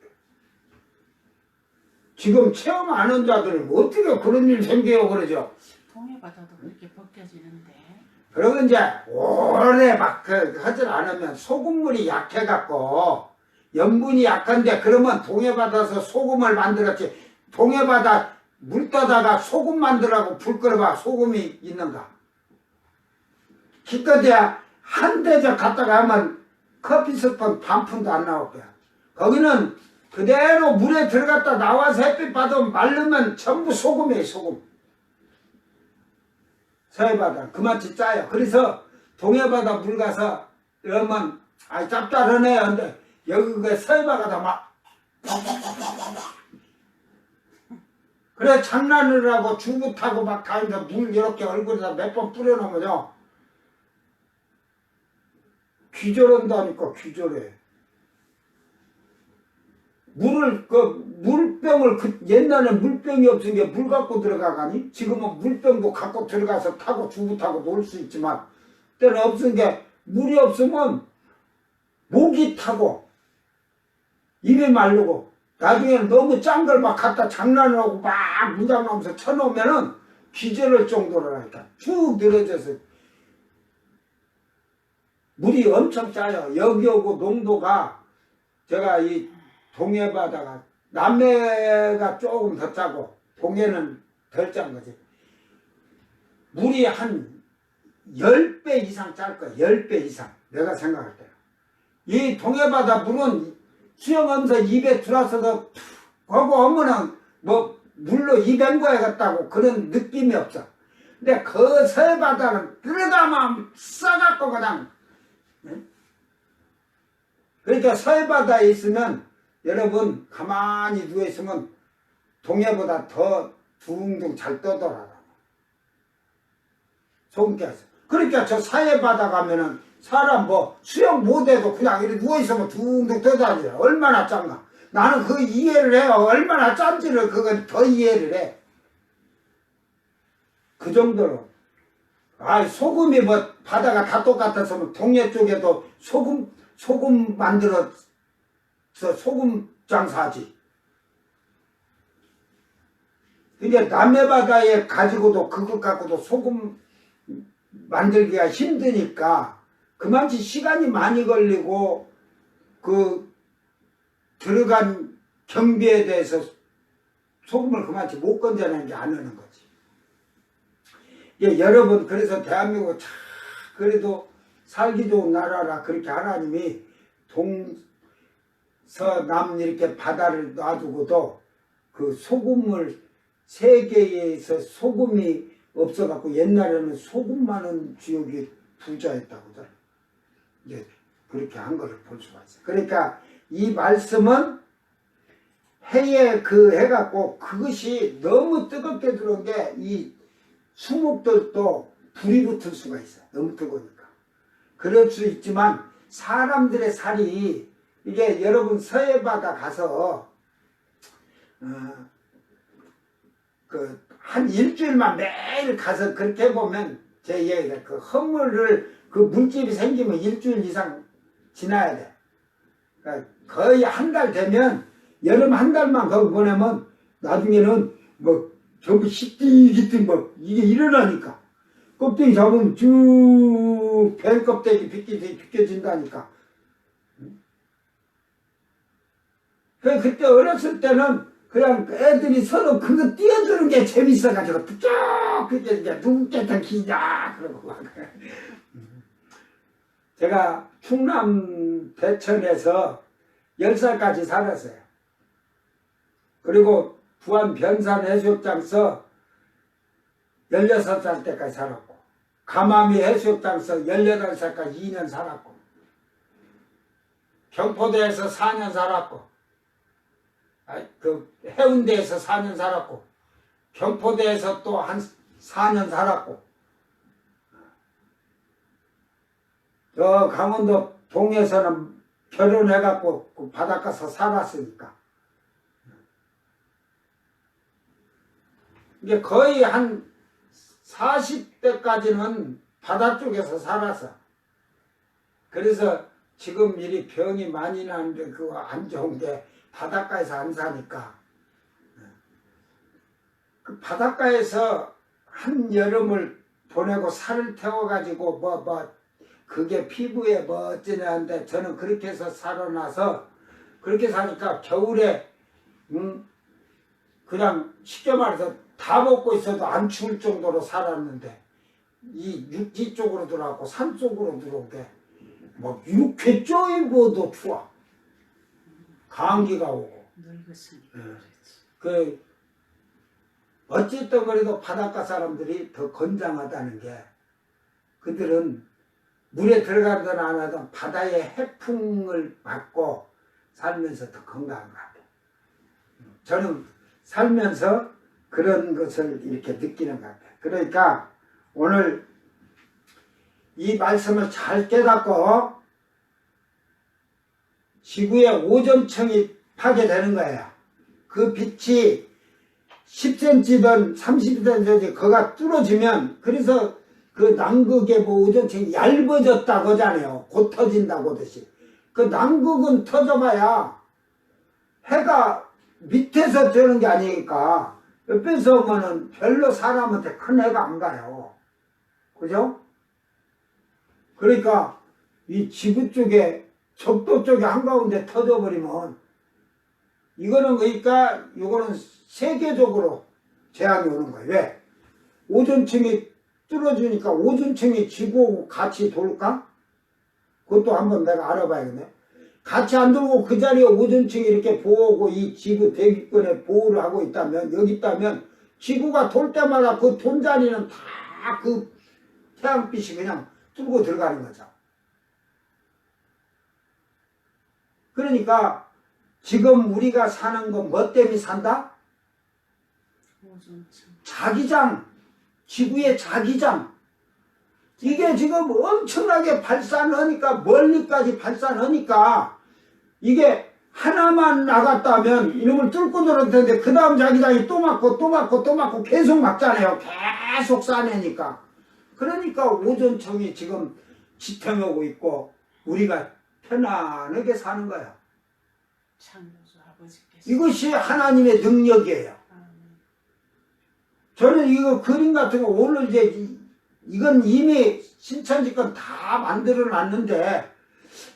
지금 체험 안 한 자들은 어떻게 그런 일 생겨요, 그러죠? 동해바다도 그렇게 벗겨지는데. 그러고 이제 오래 막 하질 않으면 소금물이 약해갖고 염분이 약한데 그러면 동해바다에서 소금을 만들었지. 동해바다 물 떠다가 소금 만들라고 불 끓여봐. 소금이 있는가? 기껏해야 한 대접 갖다가 하면 커피 스푼 반 푼도 안 나올 거야. 거기는 그대로 물에 들어갔다 나와서 햇빛 받으면 마르면 전부 소금이에요, 소금. 서해바다 그만치 짜요. 그래서 동해바다 물 가서 이러면 짭짤하네. 근데 여기 그 서해바다 막 그래 장난을 하고 주부 타고 막 가면서 물 이렇게 얼굴에다 몇 번 뿌려놓으면요 기절한다니까. 기절해. 물병을 옛날에 물병이 없으니까 물 갖고 들어가가니 지금은 물병도 갖고 들어가서 타고 주부 타고 놀 수 있지만 때는 없으니까 물이 없으면 목이 타고 입이 마르고 나중에는 너무 짠 걸 막 갖다 장난을 하고 막 무장하면서 쳐놓으면은 기절할 정도라니까. 쭉 늘어져서 물이 엄청 짜요. 여기 오고 농도가 제가 이 동해바다가 남해가 조금 더 짜고 동해는 덜 짠 거지. 물이 한 10배 이상 짤 거야. 10배 이상. 내가 생각할 때. 이 동해바다 물은 수영하면서 입에 들어와서도 하고 하면은 뭐 물로 입엔 거에 같다고 그런 느낌이 없어. 근데 그 서해바다는 들어가면 싸갖고 그냥. 그러니까 서해바다에 있으면 여러분 가만히 누워있으면 동해보다 더 둥둥 잘 떠돌아요. 소금 깨서. 그러니까 저 서해바다 가면은 사람 뭐 수영 못해도 그냥 이렇게 누워있으면 둥둥 떠다녀요. 얼마나 짠가. 나는 그 이해를 해요. 얼마나 짠지를 그건 더 이해를 해. 그 정도로. 소금이 뭐 바다가 다 똑같았으면 동해 쪽에도 소금 만들어서 소금 장사하지. 근데 남해바다에 가지고도 그것 갖고도 소금 만들기가 힘드니까 그만치 시간이 많이 걸리고 그 들어간 경비에 대해서 소금을 그만치 못 건져내는 게 안 하는 거지. 예, 여러분 그래서 대한민국 참 그래도 살기 좋은 나라라 그렇게 하나님이 동서남 이렇게 바다를 놔두고도 그 소금을 세계에서 소금이 없어갖고 옛날에는 소금 많은 지역이 부자였다고 이제 그렇게 한 거를 볼 수가 있어요. 그러니까 이 말씀은 해에 해갖고 그것이 너무 뜨겁게 들어온 게 이 수목들도 불이 붙을 수가 있어요. 너무 뜨거우니까. 그럴 수 있지만 사람들의 살이 이게 여러분 서해바다 가서 한 일주일만 매일 가서 그렇게 보면 제 얘기가 그 허물을 그 물집이 생기면 일주일 이상 지나야 돼. 그러니까 거의 한 달 되면 여름 한 달만 거기 보내면 나중에는 뭐 전부 시띠기띠 뭐 이게 일어나니까 껍데기 잡으면 쭉 뱀 껍데기 벗겨진다니까. 그때 어렸을 때는 그냥 애들이 서로 그거 띄워주는 게 재밌어가지고 쭉 그게 이제 누구께서 기냐 그러고 막. 제가 충남 대천에서 10살까지 살았어요. 그리고 부안 변산 해수욕장서 16살 때까지 살았고, 가마미 해수욕장서 18살까지 2년 살았고, 경포대에서 4년 살았고, 그 해운대에서 4년 살았고, 경포대에서 또 한 4년 살았고, 저 강원도 동해에서는 결혼해갖고 그 바닷가서 살았으니까. 이게 거의 한 40대까지는 바다 쪽에서 살았어. 그래서 지금 이리 병이 많이 나는데 그거 안 좋은 게 바닷가에서 안 사니까. 그 바닷가에서 한 여름을 보내고 살을 태워가지고 그게 피부에 뭐 어쩌냐는데 저는 그렇게 해서 살아나서 그렇게 사니까 겨울에 그냥 쉽게 말해서 다 먹고 있어도 안 추울 정도로 살았는데 이 육지 쪽으로 들어가고 산 쪽으로 들어오게 막 6회 쪼이고도 추워. 감기가 오고. 늙었으니까 예. 그렇지. 그 어쨌든 그래도 바닷가 사람들이 더 건장하다는 게 그들은 물에 들어가든 안 하든 바다의 해풍을 맞고 살면서 더 건강한 것 같아요. 저는 살면서 그런 것을 이렇게 느끼는 것 같아요. 그러니까 오늘 이 말씀을 잘 깨닫고 지구에 오존층이 파괴되는 거예요. 그 빛이 10cm든 30cm든 그가 뚫어지면 그래서 그 남극의 뭐 오존층이 얇아졌다고 하잖아요. 곧 터진다고 하듯이. 그 남극은 터져봐야 해가 밑에서 되는 게 아니니까 옆에서 오면은 별로 사람한테 큰 해가 안 가요. 그죠? 그러니까 이 지구 쪽에 적도 쪽에 한가운데 터져버리면 이거는 그러니까 이거는 세계적으로 재앙이 오는 거예요. 왜? 오존층이 뚫어주니까 오존층이 지구하고 같이 돌까? 그것도 한번 내가 알아봐야겠네. 같이 안 돌고 그 자리에 오존층이 이렇게 보호하고 이 지구 대기권에 보호를 하고 있다면 여기 있다면 지구가 돌 때마다 그 돈자리는 다 그 태양빛이 그냥 뚫고 들어가는 거죠. 그러니까 지금 우리가 사는 건 뭐 때문에 산다? 오존층. 자기장, 지구의 자기장. 이게 지금 엄청나게 발산하니까 멀리까지 발산하니까 이게 하나만 나갔다면 이놈을 뚫고 들어올 텐데 그 다음 자기장이 또 맞고 또 맞고 또 맞고 계속 맞잖아요. 계속 싸내니까. 그러니까 오존층이 지금 지탱하고 있고 우리가 편안하게 사는 거야. 창조주 아버지께서 이것이 하나님의 능력이에요. 저는 이거 그림 같은 거 오늘 이제 이건 이미 신천지 건 다 만들어 놨는데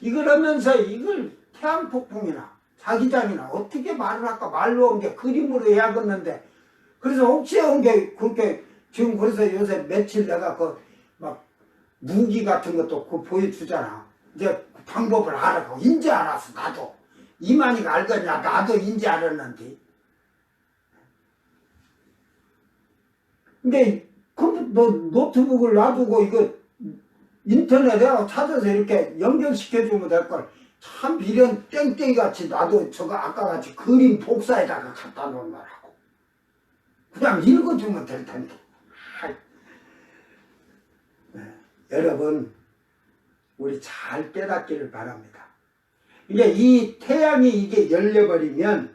이걸 하면서 이걸 태양폭풍이나 자기장이나 어떻게 말을 할까 말로 온 게 그림으로 해야겠는데 그래서 혹시 온 게 그렇게 지금 그래서 요새 며칠 내가 그 막 무기 같은 것도 그 보여주잖아. 이제 방법을 알아고 인제 알았어. 나도 이만희가 알겠냐. 나도 인제 알았는데 근데 노트북을 놔두고 이거 인터넷에 찾아서 이렇게 연결시켜주면 될걸. 참 미련 땡땡이같이 나도 저거 아까 같이 그림 복사에다가 갖다 놓으라고. 그냥 읽어주면 될 텐데. 네. 여러분 우리 잘 깨닫기를 바랍니다. 이게 이 태양이 이게 열려버리면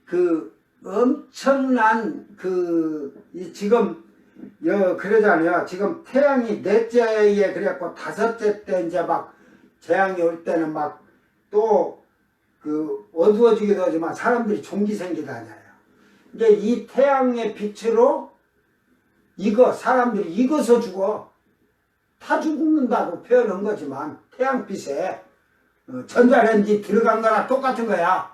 그 엄청난 지금 그러잖아요. 지금 태양이 넷째에 그래갖고 다섯째 때 이제 막 재앙이 올 때는 막 또 그 어두워지기도 하지만 사람들이 종기 생기다잖아요. 근데 이 태양의 빛으로 사람들이 익어서 죽어. 타 죽는다고 표현한 거지만 태양빛에 전자레인지 들어간 거나 똑같은 거야.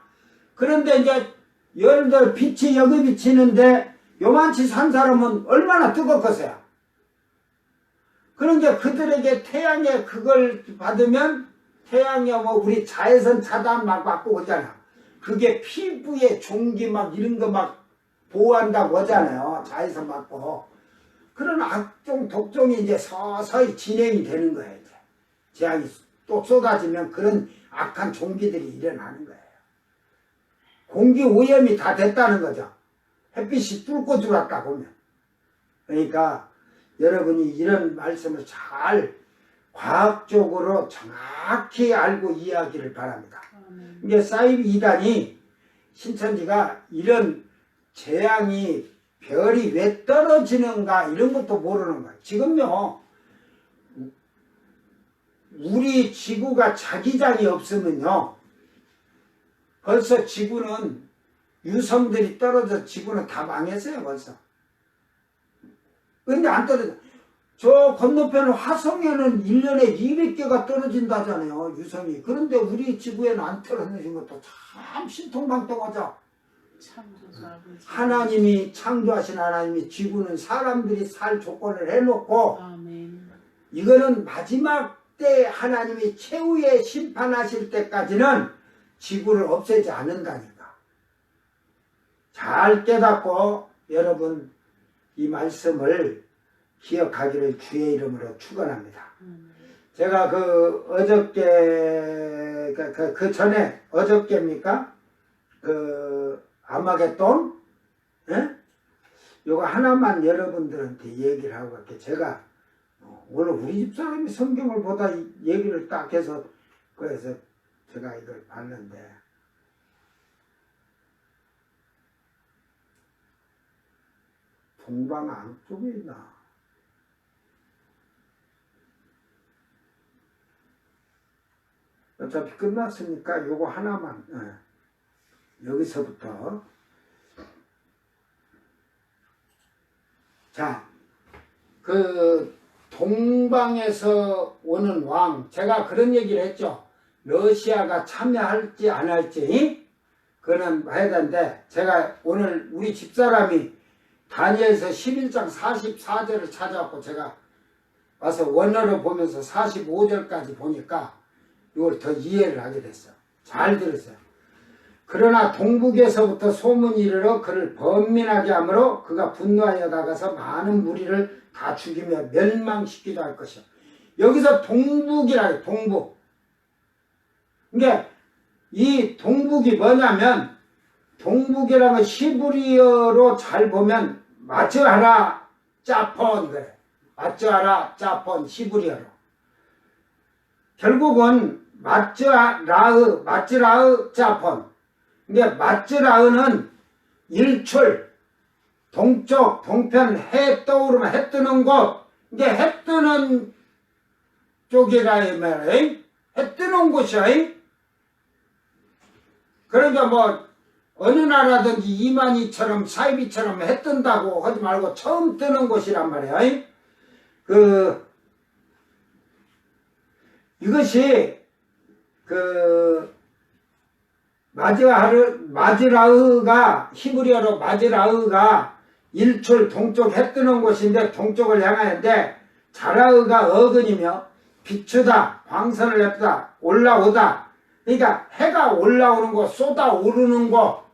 그런데 이제 예를 들어 빛이 여기 비치는데 요만치 산 사람은 얼마나 뜨겁겠어요. 그런데 그들에게 태양의 그걸 받으면 태양이 뭐 우리 자외선 차단 막 받고 오잖아. 그게 피부에 종기 막 이런 거 막 보호한다고 하잖아요. 자외선 받고. 그런 악종 독종이 이제 서서히 진행이 되는 거예요. 이제 재앙이 또 쏟아지면 그런 악한 종기들이 일어나는 거예요. 공기 오염이 다 됐다는 거죠. 햇빛이 뚫고 들어왔다 보면. 그러니까 여러분이 이런 말씀을 잘 과학적으로 정확히 알고 이해하기를 바랍니다. 이게 사이비 이단이 신천지가 이런 재앙이 별이 왜 떨어지는가 이런 것도 모르는 거예요. 지금요 우리 지구가 자기장이 없으면요 벌써 지구는 유성들이 떨어져 지구는 다 망했어요 벌써. 근데 안 떨어져. 저 건너편 화성에는 1년에 200개가 떨어진다잖아요 유성이. 그런데 우리 지구에는 안 떨어지는 것도 참 신통방통하죠. 창조주 아버지. 하나님이 창조하신 하나님이 지구는 사람들이 살 조건을 해놓고 아멘. 이거는 마지막 때 하나님이 최후의 심판하실 때까지는 지구를 없애지 않는다니까. 잘 깨닫고 여러분 이 말씀을 기억하기를 주의 이름으로 축원합니다. 제가 어저께 그 전에 어저께입니까? 아마겟돈? 예? 요거 하나만 여러분들한테 얘기를 하고 갈게요. 제가 오늘 우리 집사람이 성경을 보다 얘기를 딱 해서 그래서 제가 이걸 봤는데 동방 안쪽에 있나? 어차피 끝났으니까 요거 하나만 여기서부터 자, 동방에서 오는 왕 제가 그런 얘기를 했죠. 러시아가 참여할지 안 할지 그거는 해야 되는데 제가 오늘 우리 집사람이 다니엘서 11장 44절을 찾아왔고 제가 와서 원어로 보면서 45절까지 보니까 이걸 더 이해를 하게 됐어요. 잘 들었어요. 그러나 동북에서부터 소문이 이르러 그를 번민하게 하므로 그가 분노하여 나가서 많은 무리를 다 죽이며 멸망시키기도 할 것이요. 여기서 동북이라 해요. 동북. 그러니까 이 동북이 뭐냐면 동북이라는 건 히브리어로 잘 보면 마츠하라 짜폰 그래. 마츠하라 짜폰 히브리어로. 결국은 마츠라흐 짜폰. 근데 마츠라흐는 일출, 동쪽, 동편, 해 떠오르면 해 뜨는 곳. 이게 해 뜨는 쪽이라 이 말이에요. 해 뜨는 곳이야. 그러니까 뭐 어느 나라든지 이만희처럼 사이비처럼 해 뜬다고 하지 말고 처음 뜨는 곳이란 말이야. 이것이 마즈라흐가 히브리어로 마즈라흐가 일출 동쪽 해 뜨는 곳인데 동쪽을 향하는데 자라흐가 어근이며 비추다 광선을 내쁘다 올라오다. 그러니까 해가 올라오는 곳 쏟아오르는 곳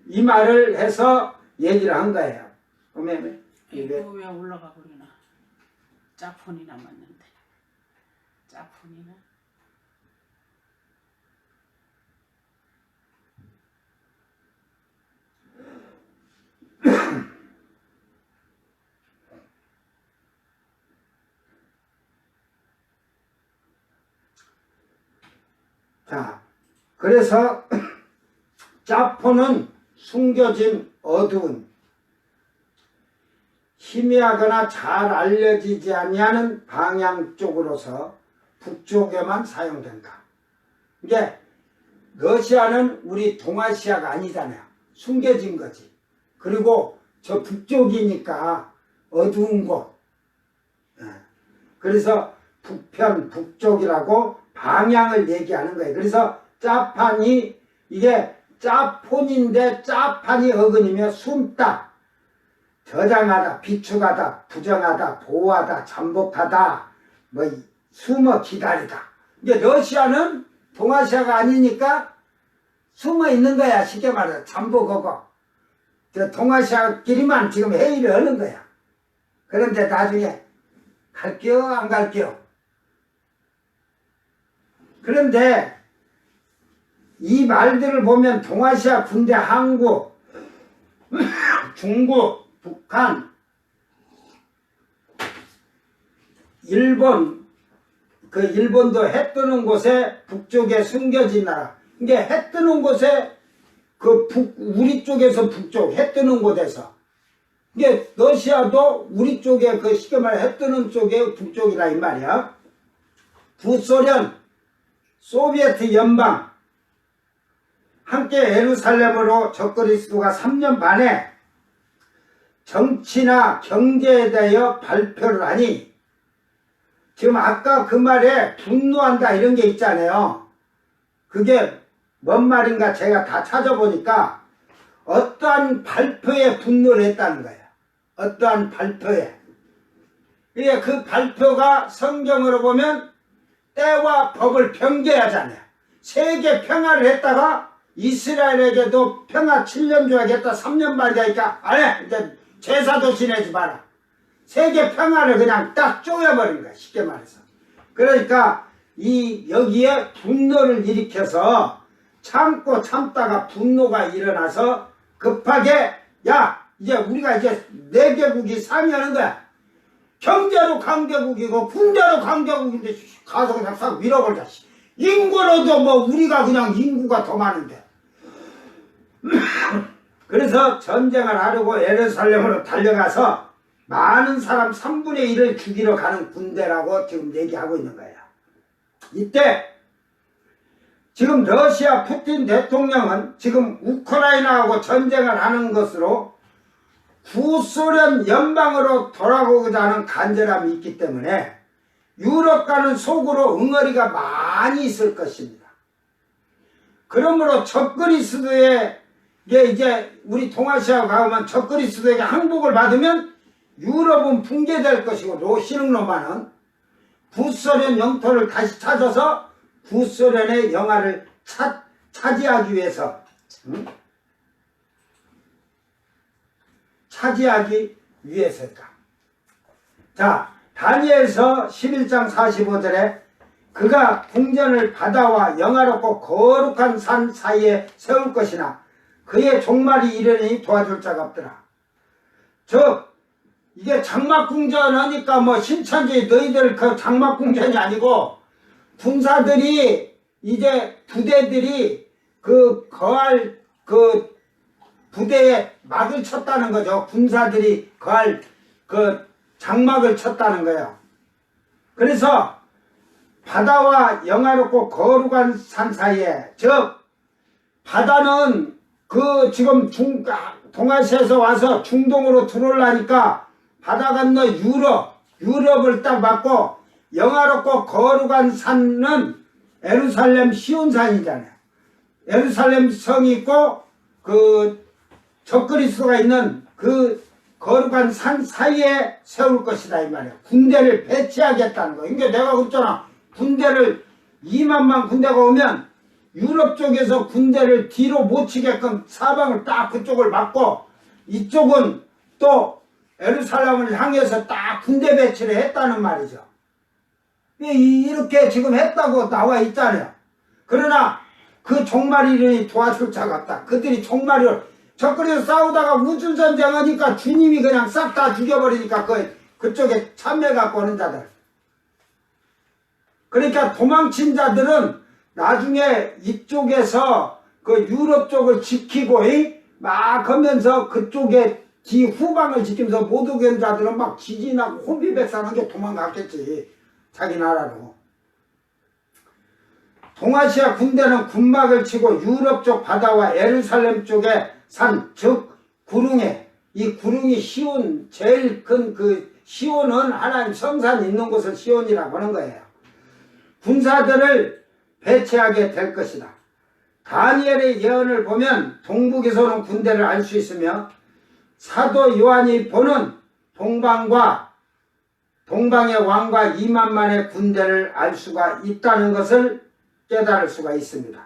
이 말을 해서 얘기를 한 거예요. 그러면 이거 왜 올라가 버리나? 짜폰이 남았는데. 짜폰이나? 자, 그래서 짜포는 숨겨진 어두운 희미하거나 잘 알려지지 아니하는 방향 쪽으로서 북쪽에만 사용된다. 이게 러시아는 우리 동아시아가 아니잖아요. 숨겨진 거지. 그리고 저 북쪽이니까 어두운 곳. 그래서 북편, 북쪽이라고 방향을 얘기하는 거예요. 그래서 짜판이 이게 짜폰인데 짜판이 어근이며 숨다, 저장하다, 비축하다, 부정하다, 보호하다, 잠복하다, 뭐 숨어 기다리다. 이게 러시아는 동아시아가 아니니까 숨어 있는 거야. 쉽게 말해서 잠복하고 저 동아시아끼리만 지금 회의를 하는 거야. 그런데 나중에 갈게요 안 갈게요. 그런데 이 말들을 보면 동아시아 군대 한국, 중국, 북한, 일본, 그 일본도 해 뜨는 곳에 북쪽에 숨겨진 나라. 이게 해 뜨는 곳에 그 우리 쪽에서 북쪽, 해 뜨는 곳에서. 이게 러시아도 우리 쪽에 그 쉽게 말해 해 뜨는 쪽에 북쪽이라 이 말이야. 구소련, 소비에트 연방, 함께 예루살렘으로 적그리스도가 3년 만에 정치나 경제에 대하여 발표를 하니, 지금 아까 그 말에 분노한다 이런 게 있잖아요. 그게 뭔 말인가 제가 다 찾아보니까 어떠한 발표에 분노를 했다는 거예요. 어떠한 발표에. 그 발표가 성경으로 보면 때와 법을 변개하잖아요. 세계 평화를 했다가 이스라엘에게도 평화 7년 줘야겠다, 3년 말자니까 안해, 이제 제사도 지내지 마라. 세계 평화를 그냥 딱 쪼여버린 거야, 쉽게 말해서. 그러니까 여기에 분노를 일으켜서 참고 참다가 분노가 일어나서 급하게 야 이제 우리가 이제 4개국이 상의하는 거야. 경제로 강대국이고 군대로 강대국인데 가서 그냥 싹 밀어버리자. 인구로도 뭐 우리가 그냥 인구가 더 많은데. 그래서 전쟁을 하려고 예루살렘으로 달려가서 많은 사람 3분의 1을 죽이러 가는 군대라고 지금 얘기하고 있는 거예요. 이때 지금 러시아 푸틴 대통령은 지금 우크라이나하고 전쟁을 하는 것으로 구소련 연방으로 돌아오고자 하는 간절함이 있기 때문에 유럽과는 속으로 응어리가 많이 있을 것입니다. 그러므로 적그리스도에 이제 우리 동아시아 가면 적그리스도에게 항복을 받으면 유럽은 붕괴될 것이고 신흥로마는 구소련 영토를 다시 찾아서 구소련의 영화를 차지하기 위해서 차지하기 위해서다. 자, 다니엘서 11장 45절에 그가 궁전을 바다와 영화롭고 거룩한 산 사이에 세울 것이나 그의 종말이 이르니 도와줄 자가 없더라. 즉 이게 장막궁전 하니까 뭐 신천지 너희들 그 장막궁전이 아니고 군사들이 이제 부대들이 그 거할 그 부대에 막을 쳤다는 거죠. 군사들이 거할 그 장막을 쳤다는 거예요. 그래서 바다와 영화롭고 거룩한 산 사이에, 즉 바다는 그 지금 동아시아에서 와서 중동으로 들어오려니까 바다 건너 유럽을 딱 막고, 영화롭고 거룩한 산은 예루살렘 시온산이잖아요. 예루살렘 성이 있고 그 적그리스도가 있는 그 거룩한 산 사이에 세울 것이다 이 말이야. 군대를 배치하겠다는 거. 그러니까 내가 그랬잖아. 군대를 2만만 군대가 오면 유럽 쪽에서 군대를 뒤로 못 치게끔 사방을 딱 그쪽을 막고, 이쪽은 또 예루살렘을 향해서 딱 군대 배치를 했다는 말이죠. 이렇게 지금 했다고 나와 있잖아요. 그러나 그 종말이 이르니 도와줄 자가 없다. 그들이 종말을 적그리스도 싸우다가 우주전쟁 하니까 주님이 그냥 싹 다 죽여버리니까 그쪽에 참여해갖고 오는 자들. 그러니까 도망친 자들은 나중에 이쪽에서 그 유럽 쪽을 지키고 막 하면서 그쪽에 뒤 후방을 지키면서 못 오게 자들은 막 지진하고 혼비백산하게 도망갔겠지. 자기 나라로. 동아시아 군대는 군막을 치고 유럽 쪽 바다와 예루살렘 쪽에 산, 즉 구릉에, 이 구릉이 시온, 제일 큰 그 시온은 하나님 성산 있는 곳을 시온이라고 하는 거예요. 군사들을 배치하게 될 것이다. 다니엘의 예언을 보면 동북에서 오는 군대를 알 수 있으며 사도 요한이 보는 동방의 왕과 2만만의 군대를 알 수가 있다는 것을 깨달을 수가 있습니다.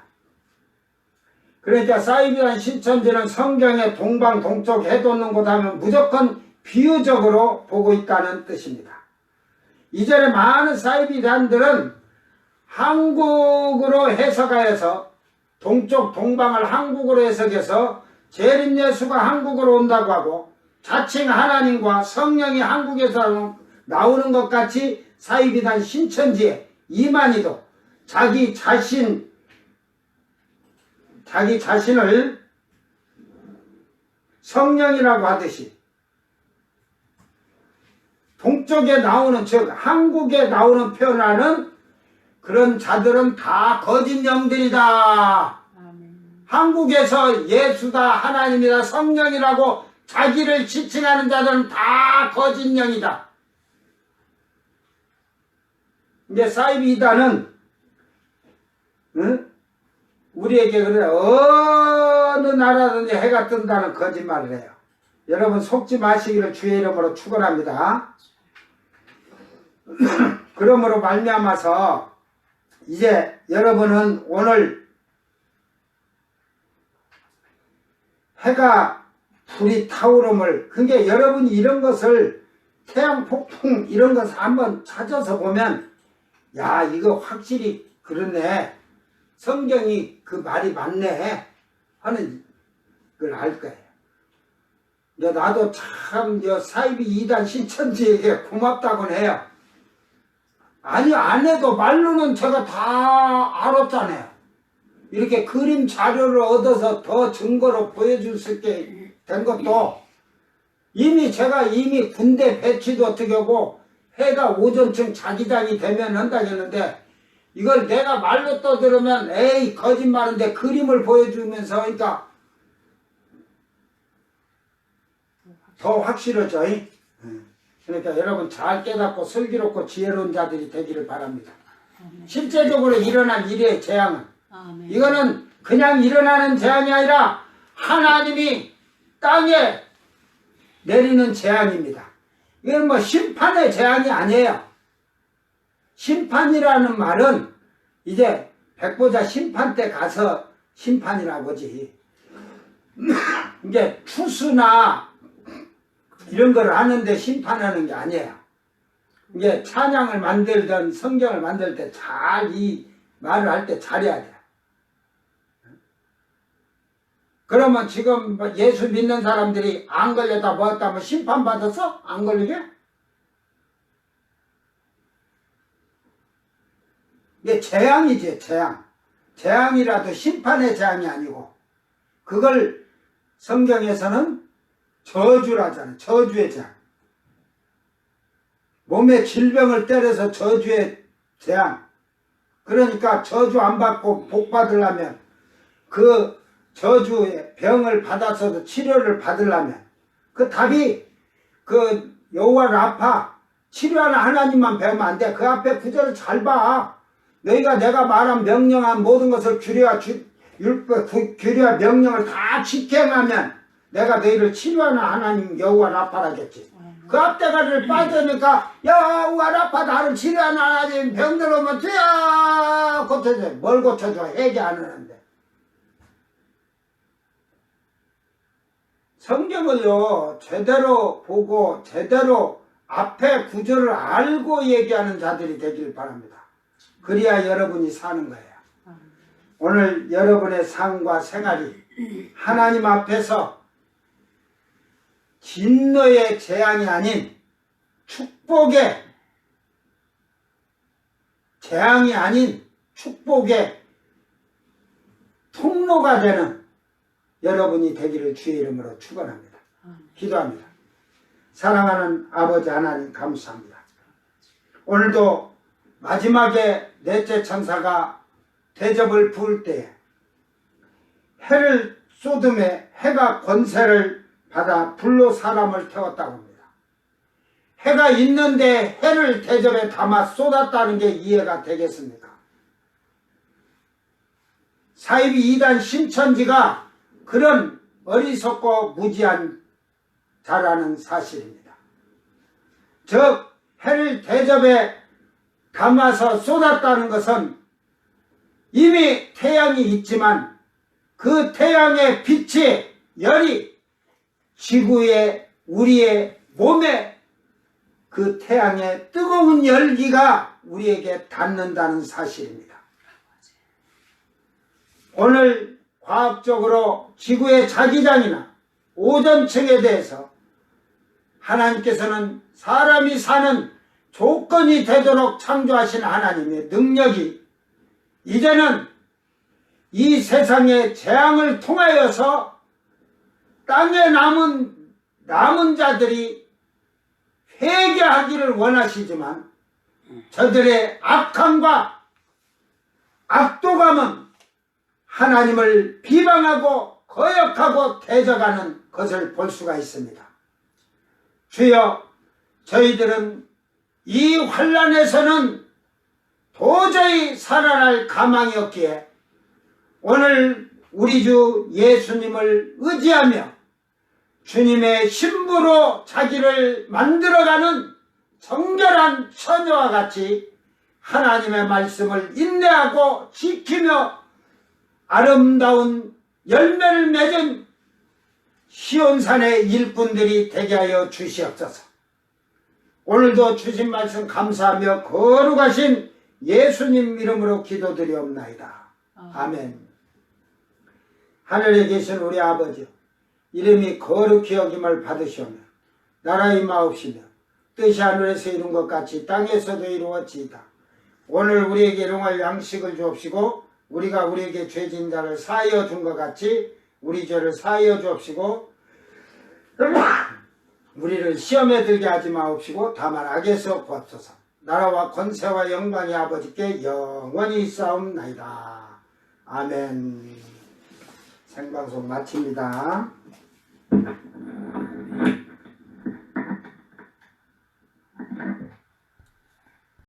그러니까 사이비란 신천지는 성경의 동방 동쪽 해돋는 곳 하면 무조건 비유적으로 보고 있다는 뜻입니다. 이전에 많은 사이비단들은 한국으로 해석하여서 동쪽 동방을 한국으로 해석해서 재림 예수가 한국으로 온다고 하고 자칭 하나님과 성령이 한국에서 나오는 것 같이 사이비단 신천지에 이만희도 자기 자신을 성령이라고 하듯이 동쪽에 나오는, 즉 한국에 나오는 표현하는 그런 자들은 다 거짓 영들이다. 아멘. 한국에서 예수다, 하나님이다, 성령이라고 자기를 지칭하는 자들은 다 거짓 영이다. 이제 사이비단은 우리에게 그래 어느 나라든지 해가 뜬다는 거짓말을 해요. 여러분 속지 마시기를 주의 이름으로 축원합니다. 그러므로 말미암아서 이제 여러분은 오늘 해가 불이 타오름을, 그게 여러분이 이런 것을 태양 폭풍 이런 것을 한번 찾아서 보면 야 이거 확실히 그렇네, 성경이 그 말이 맞네 하는 걸 알 거예요. 나도 참 사이비 이단 신천지에게 고맙다곤 해요. 아니 안 해도 말로는 제가 다 알았잖아요. 이렇게 그림 자료를 얻어서 더 증거로 보여줄 수 있게 된 것도 제가 이미 군대 배치도 어떻게 하고 해가 오전쯤 자기장이 되면 한다고 했는데 이걸 내가 말로 떠들으면 에이 거짓말인데 그림을 보여주면서 그러니까 더 확실하죠. 그러니까 여러분 잘 깨닫고 슬기롭고 지혜로운 자들이 되기를 바랍니다. 실제적으로 일어난 일의 재앙은 아멘. 이거는 그냥 일어나는 재앙이 아니라 하나님이 땅에 내리는 재앙입니다. 이건 뭐 심판의 재앙이 아니에요. 심판이라는 말은 이제 백보자 심판 때 가서 심판이라고 하지. 이게 추수나 이런 걸 하는데 심판하는 게 아니에요. 이게 찬양을 만들든 성경을 만들 때 잘 이 말을 할 때 잘해야 돼요. 그러면 지금 예수 믿는 사람들이 안 걸렸다 뭐했다 뭐 심판받았어? 안 걸리게? 이게 재앙이지, 재앙. 재앙이라도 심판의 재앙이 아니고 그걸 성경에서는 저주라잖아요. 저주의 재앙. 몸에 질병을 때려서 저주의 재앙. 그러니까 저주 안 받고 복 받으려면 그 저주의 병을 받아서도 치료를 받으려면 그 답이 그 여호와 라파 치료하는 하나님만 배우면 안 돼. 그 앞에 구절을 잘 봐. 너희가 내가 말한 명령한 모든 것을 규례와 명령을 다 지켜하면 내가 너희를 치료하는 하나님 여호와 라파라겠지. 그 앞대가리를 빠져니까 여호와 라파 나를 치료하는 하나님 병들 오면 돼야 고쳐줘. 뭘 고쳐줘? 회개 안 하는데. 성경을요 제대로 보고 제대로 앞에 구절을 알고 얘기하는 자들이 되길 바랍니다. 그래야 여러분이 사는 거예요. 오늘 여러분의 삶과 생활이 하나님 앞에서 진노의 재앙이 아닌 축복의 재앙이 아닌 축복의 통로가 되는 여러분이 되기를 주의 이름으로 축원합니다. 기도합니다. 사랑하는 아버지 하나님 감사합니다. 오늘도 마지막에 넷째 천사가 대접을 부을 때에 해를 쏟음에 해가 권세를 받아 불로 사람을 태웠다고 합니다. 해가 있는데 해를 대접에 담아 쏟았다는 게 이해가 되겠습니까? 사이비 이단 신천지가 그런 어리석고 무지한 자라는 사실입니다. 즉 해를 대접에 담아서 쏟았다는 것은 이미 태양이 있지만 그 태양의 빛이 열이 지구의 우리의 몸에 그 태양의 뜨거운 열기가 우리에게 닿는다는 사실입니다. 오늘 과학적으로 지구의 자기장이나 오존층에 대해서 하나님께서는 사람이 사는 조건이 되도록 창조하신 하나님의 능력이 이제는 이 세상의 재앙을 통하여서 땅에 남은 자들이 회개하기를 원하시지만 저들의 악함과 악도감은 하나님을 비방하고 거역하고 대적하는 것을 볼 수가 있습니다. 주여, 저희들은 이 환난에서는 도저히 살아날 가망이 없기에 오늘 우리 주 예수님을 의지하며 주님의 신부로 자기를 만들어가는 정결한 처녀와 같이 하나님의 말씀을 인내하고 지키며 아름다운 열매를 맺은 시온산의 일꾼들이 되게 하여 주시옵소서. 오늘도 주신 말씀 감사하며 거룩하신 예수님 이름으로 기도드리옵나이다. 아멘. 하늘에 계신 우리 아버지, 이름이 거룩히 여김을 받으시오며 나라 임하옵시며 뜻이 하늘에서 이룬 것 같이 땅에서도 이루어지이다. 오늘 우리에게 일용할 양식을 주옵시고 우리가 우리에게 죄진 자를 사하여 준 것 같이 우리 죄를 사하여 주옵시고 우리를 시험에 들게 하지 마옵시고 다만 악에서 구하옵소서. 나라와 권세와 영광이 아버지께 영원히 있사옵나이다. 아멘. 생방송 마칩니다.